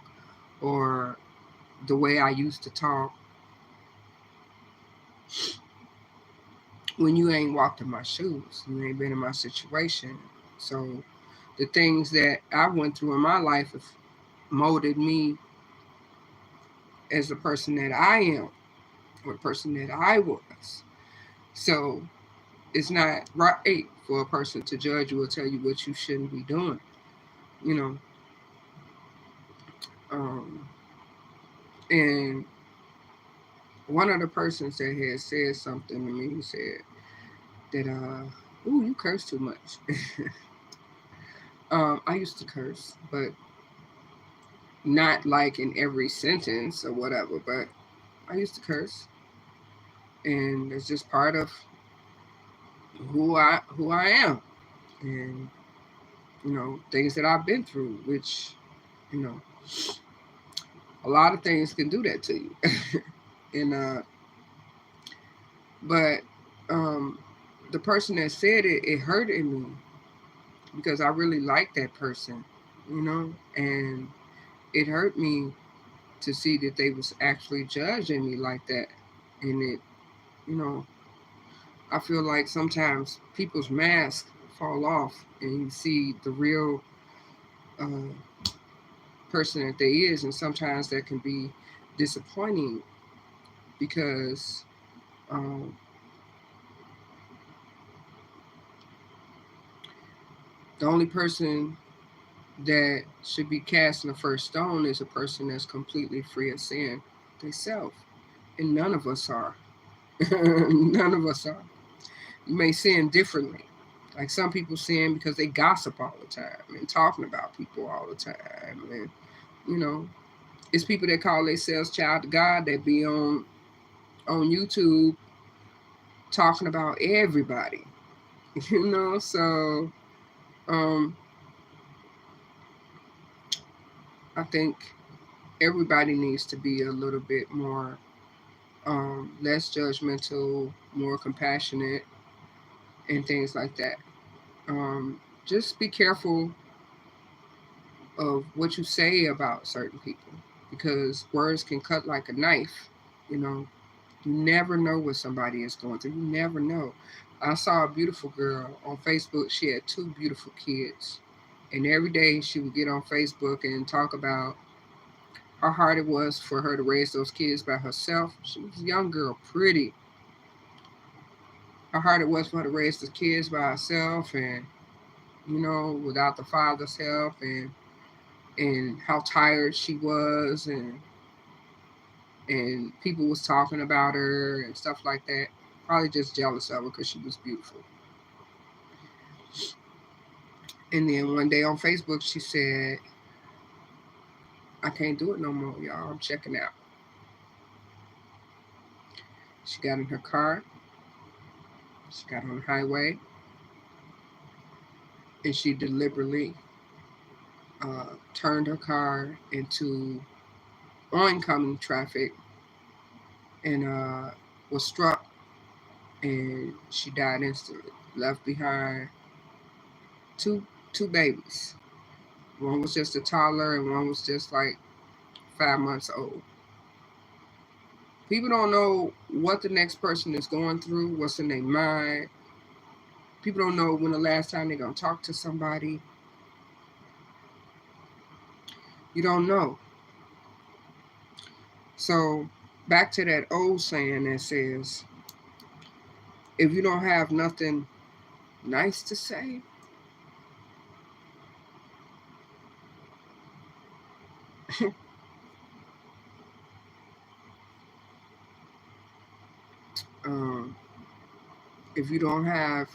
or the way I used to talk, when you ain't walked in my shoes. You ain't been in my situation. So the things that I went through in my life have molded me as the person that I am, or the person that I was. So it's not right for a person to judge you or tell you what you shouldn't be doing. You know, um, and one of the persons that had said something to me said that, "Ooh, you curse too much." I used to curse, but not like in every sentence or whatever. But I used to curse, and it's just part of who I am, and things that I've been through, which you know a lot of things can do that to you. And but the person that said it hurted me, because I really liked that person, and it hurt me to see that they was actually judging me like that. And it you know I feel like sometimes people's masks fall off, and you see the real uh, person that they is, and sometimes that can be disappointing, because um, the only person that should be casting the first stone is a person that's completely free of sin themselves, and none of us are. None of us are. You may sin differently. Like, some people sin because they gossip all the time and talking about people all the time, and you know it's people that call themselves child of God that be on YouTube talking about everybody. So um, I think everybody needs to be a little bit more less judgmental, more compassionate, and things like that. Just be careful of what you say about certain people, because words can cut like a knife. You know, you never know what somebody is going through. You never know. I saw a beautiful girl on Facebook. She had two beautiful kids. And every day she would get on Facebook and talk about how hard it was for her to raise those kids by herself. She was a young girl, pretty. how hard it was for her to raise the kids by herself, and without the father's help, and how tired she was, and people was talking about her and stuff like that. Probably just jealous of her because she was beautiful. And then one day on Facebook, she said, "I can't do it no more, y'all. I'm checking out." She got in her car. She got on the highway, and she deliberately turned her car into oncoming traffic, and was struck, and she died instantly. Left behind two two babies. One was just a toddler, and one was just like 5 months old. People don't know what the next person is going through, what's in their mind. People don't know when the last time they're going to talk to somebody. You don't know. So, back to that old saying that says, if you don't have nothing nice to say, um, if you don't have,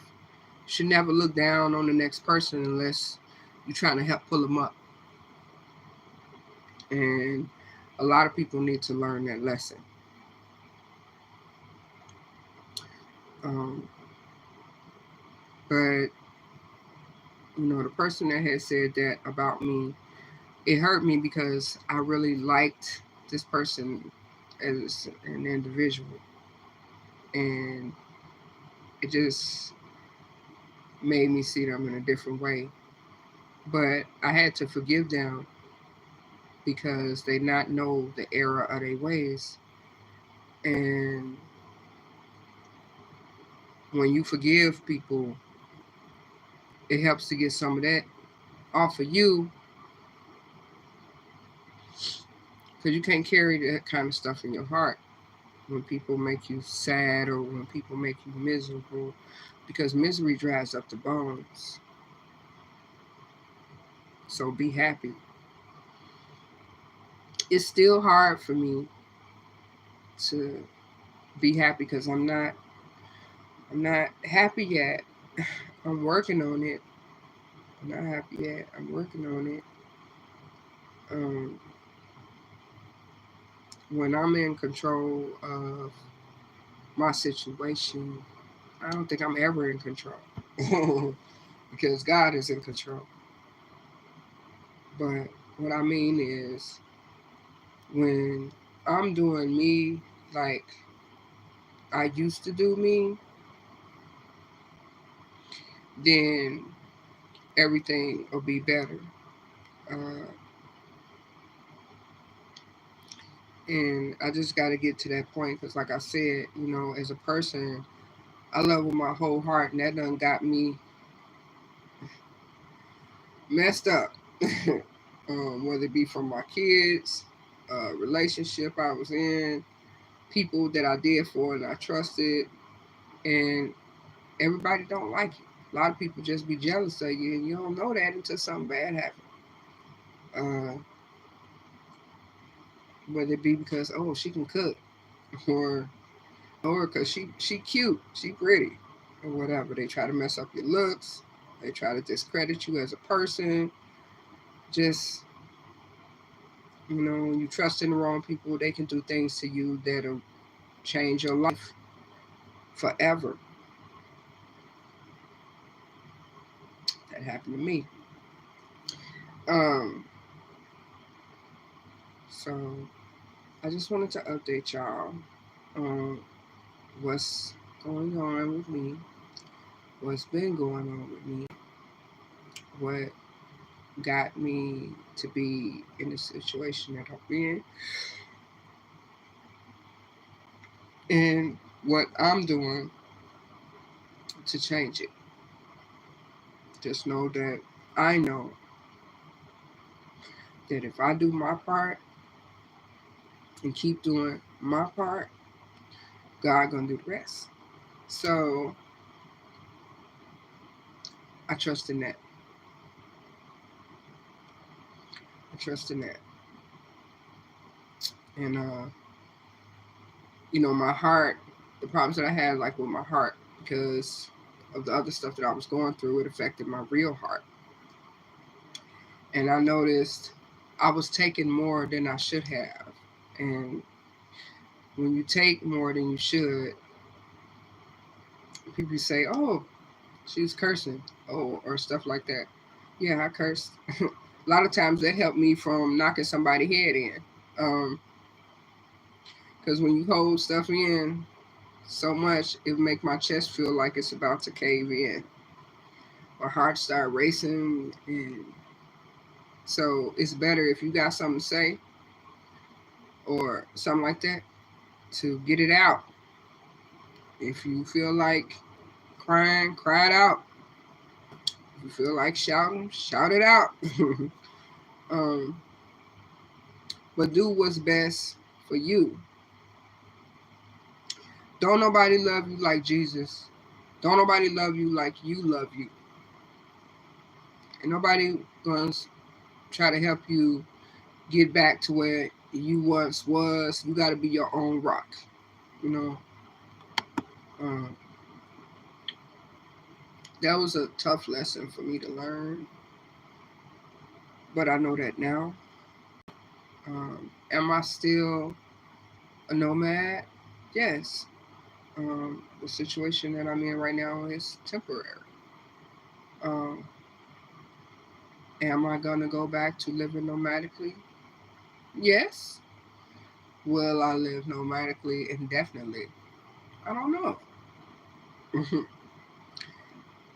should never look down on the next person unless you're trying to help pull them up. And a lot of people need to learn that lesson. Um, but the person that had said that about me, it hurt me because I really liked this person as an individual, and it just made me see them in a different way. But I had to forgive them because they not know the error of their ways. And when you forgive people, it helps to get some of that off of you, because you can't carry that kind of stuff in your heart when people make you sad or when people make you miserable, because misery dries up the bones. So be happy. It's still hard for me to be happy because I'm not happy yet. I'm working on it. I'm not happy yet. I'm working on it. Um, when I'm in control of my situation, I don't think I'm ever in control because God is in control. But what I mean is, when I'm doing me like I used to do me, then everything will be better. Uh, and I just got to get to that point because, like I said, as a person, I love with my whole heart, and that done got me messed up. Whether it be from my kids, relationship I was in, people that I did for and I trusted, and everybody don't like you. A lot of people just be jealous of you, and you don't know that until something bad happens. Uh, whether it be because she can cook, or because she cute, she pretty, or whatever. They try to mess up your looks. They try to discredit you as a person. Just when you trust in the wrong people, they can do things to you that'll change your life forever. That happened to me. Um, so I just wanted to update y'all on what's going on with me, what's been going on with me, what got me to be in the situation that I'm in, and what I'm doing to change it. Just know that I know that if I do my part and keep doing my part, God gonna do the rest. So I trust in that. I trust in that. And my heart, the problems that I had like with my heart because of the other stuff that I was going through, it affected my real heart. And I noticed I was taking more than I should have. And when you take more than you should, people say, "Oh, she's cursing," or stuff like that. Yeah, I cursed. A lot of times that helped me from knocking somebody's head in. Because when you hold stuff in so much, it make my chest feel like it's about to cave in. My heart start racing, and so it's better if you got something to say or something like that to get it out. If you feel like crying, cry it out. If you feel like shouting, shout it out. um, but do what's best for you. Don't nobody love you like Jesus. Don't nobody love you like you love you. And nobody gonna try to help you get back to where you once was. You got to be your own rock. You know, um, that was a tough lesson for me to learn, but I know that now. Am I still a nomad? Yes. The situation that I'm in right now is temporary. Um, am I gonna go back to living nomadically? Yes. Will I live nomadically indefinitely? I don't know.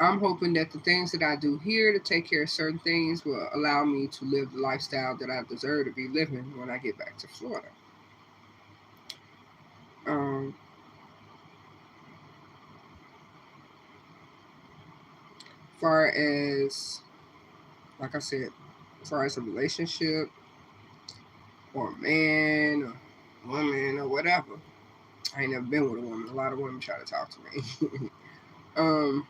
I'm hoping that the things that I do here to take care of certain things will allow me to live the lifestyle that I deserve to be living when I get back to Florida. Um, far as, like I said, as far as a relationship or a man or woman or whatever, I ain't never been with a woman. A lot of women try to talk to me. um,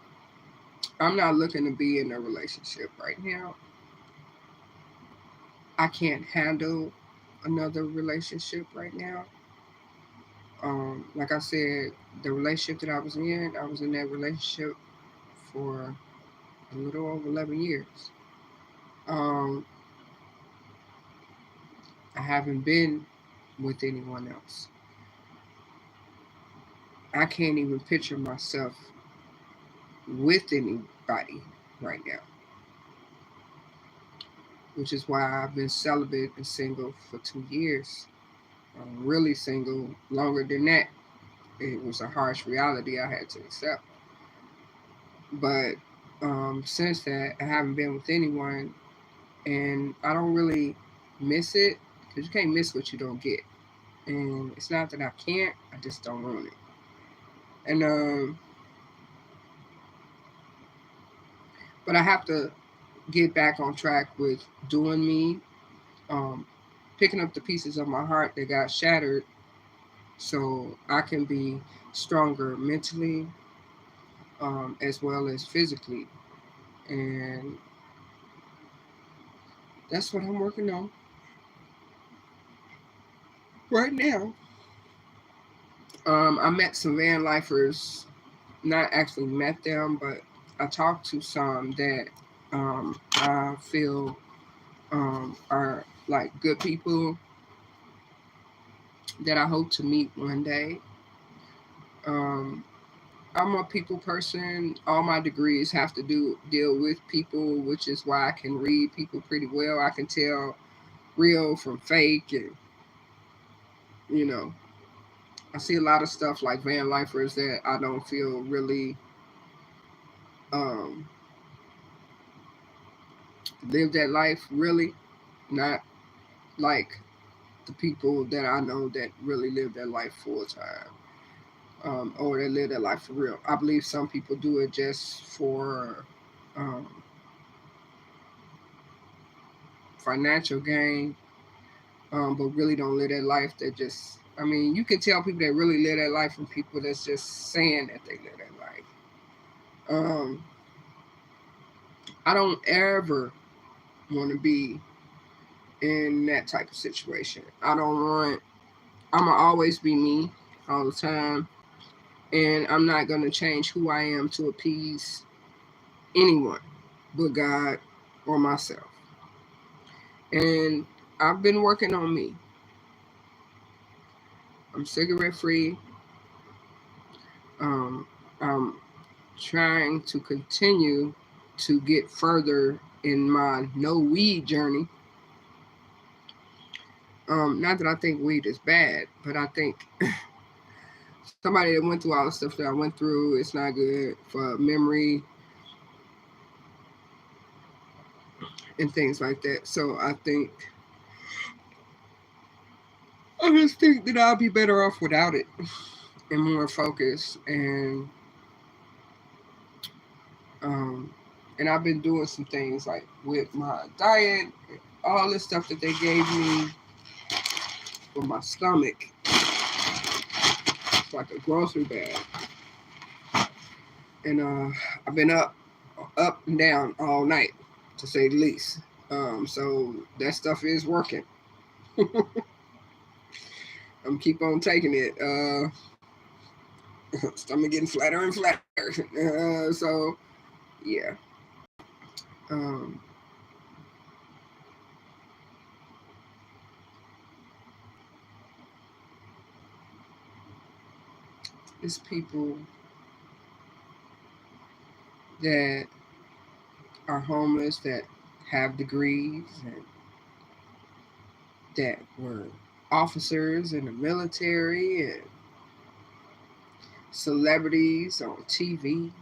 I'm not looking to be in a relationship right now. I can't handle another relationship right now. Like I said, the relationship that I was in that relationship for a little over 11 years. Um, I haven't been with anyone else. I can't even picture myself with anybody right now, which is why I've been celibate and single for 2 years. I'm really single longer than that. It was a harsh reality I had to accept. But since that, I haven't been with anyone, and I don't really miss it because you can't miss what you don't get. And it's not that I can't, I just don't want it. And but I have to get back on track with doing me, um, picking up the pieces of my heart that got shattered, so I can be stronger mentally, as well as physically. And that's what I'm working on right now. I met some van lifers, not actually met them, but I talked to some that I feel are like good people that I hope to meet one day. Um, I'm a people person. All my degrees have to deal with people, which is why I can read people pretty well. I can tell real from fake, and you know, I see a lot of stuff like van lifers that I don't feel really um, live that life really, not like the people that I know that really live their life full time, or they live their life for real. I believe some people do it just for um, financial gain, but really don't live their life. That just, I mean, you can tell people that really live their life from people that's just saying that they live their life. I don't ever want to be in that type of situation. I don't want, I'm going to always be me all the time. And I'm not going to change who I am to appease anyone but God or myself. And I've been working on me. I'm cigarette free. I'm trying to continue to get further in my no weed journey. Not that I think weed is bad, but I think somebody that went through all the stuff that I went through, it's not good for memory and things like that. So I just think that I'll be better off without it and more focused. Um, and I've been doing some things like with my diet, all this stuff that they gave me for my stomach. It's like a grocery bag. And I've been up and down all night, to say the least. So that stuff is working. I'm keep on taking it. Stomach getting flatter and flatter. So yeah. Um, it's people that are homeless that have degrees and that were officers in the military and celebrities on TV.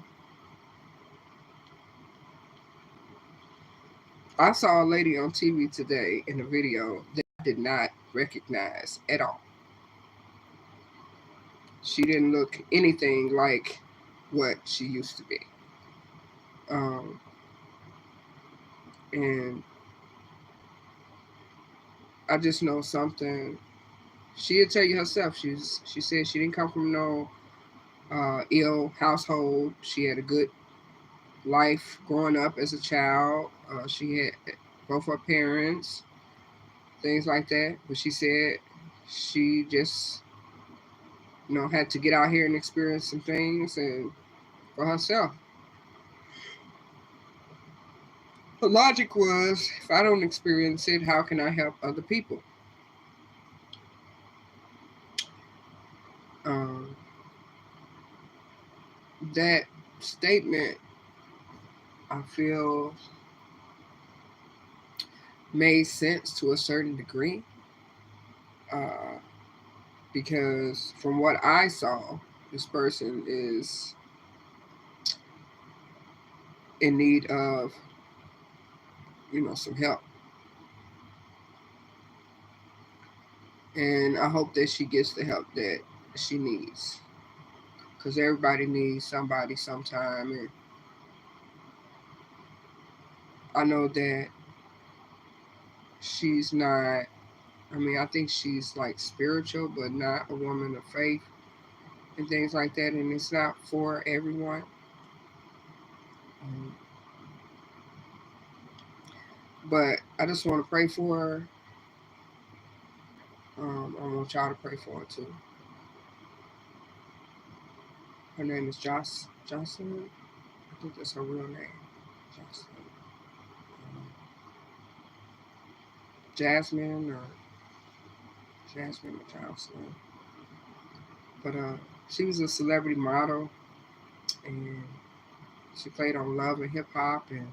I saw a lady on TV today in a video that I did not recognize at all. She didn't look anything like what she used to be. Um, and I just know something. She'll tell you herself. She said she didn't come from no ill household. She had a good life growing up as a child. She had both her parents, things like that. But she said she just, had to get out here and experience some things and for herself. The logic was, if I don't experience it, how can I help other people? Um, that statement, I feel, made sense to a certain degree, uh, because from what I saw, this person is in need of, some help. And I hope that she gets the help that she needs. Because everybody needs somebody sometime. And I know that she's not, I think she's like spiritual, but not a woman of faith and things like that. And it's not for everyone. Um, but I just want to pray for her. I want y'all to pray for her too. Her name is Jocelyn. I think that's her real name. Jocelyn. Um, Jasmine or Jocelyn. But she was a celebrity model, and she played on Love and Hip Hop, and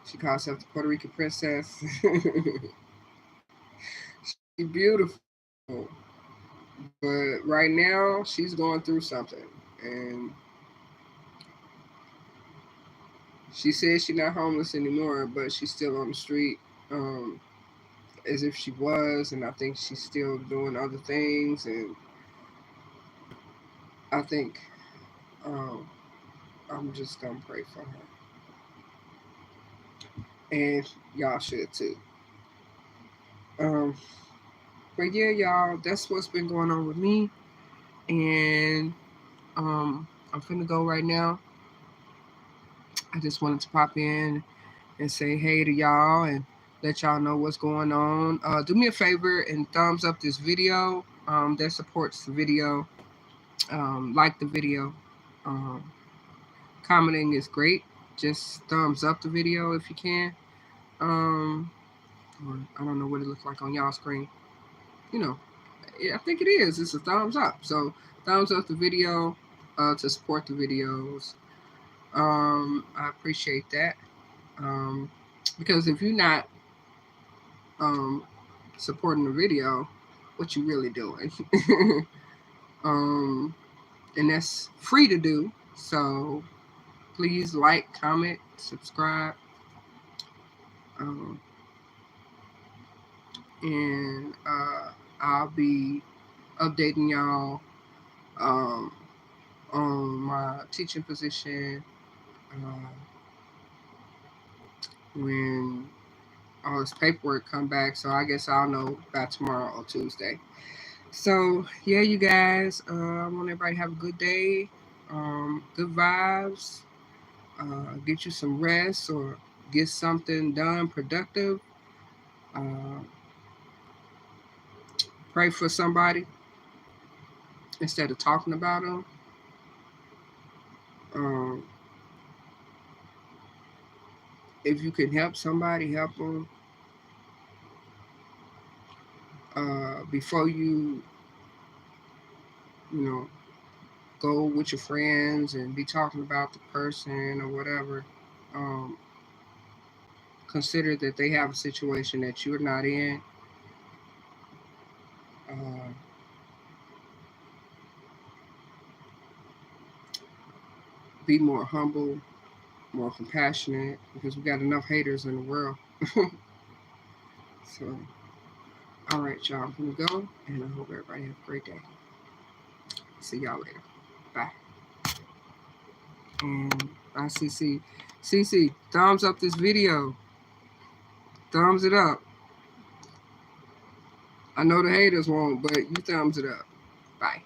she called herself the Puerto Rican Princess. She's beautiful, but right now she's going through something, and she says she's not homeless anymore, but she's still on the street, as if she was, and I think she's still doing other things, and I think um, I'm just gonna pray for her, and y'all should too. Um, but yeah, y'all, that's what's been going on with me, and I'm finna go right now. I just wanted to pop in and say hey to y'all and let y'all know what's going on. Do me a favor and thumbs up this video. That supports the video. Like the video. Um, Commenting is great. Just thumbs up the video if you can. Or I don't know what it looks like on y'all screen. You know, I think it is. It's a thumbs up. So thumbs up the video to support the videos. I appreciate that. Because if you're not supporting the video, what you really doing? And that's free to do. So please like, comment, subscribe. And I'll be updating y'all on my teaching position when all this paperwork come back. So I guess I'll know by tomorrow or Tuesday. So yeah, you guys, I want everybody to have a good day, good vibes, get you some rest or get something done productive. Pray for somebody instead of talking about them. If you can help somebody, help them. Before you go with your friends and be talking about the person or whatever, consider that they have a situation that you're not in. Be more humble, more compassionate, because we got enough haters in the world. So, all right, y'all, I'm gonna go, and I hope everybody have a great day. See y'all later. Bye. And bye, CC. CC, thumbs up this video. Thumbs it up. I know the haters won't, but you thumbs it up. Bye.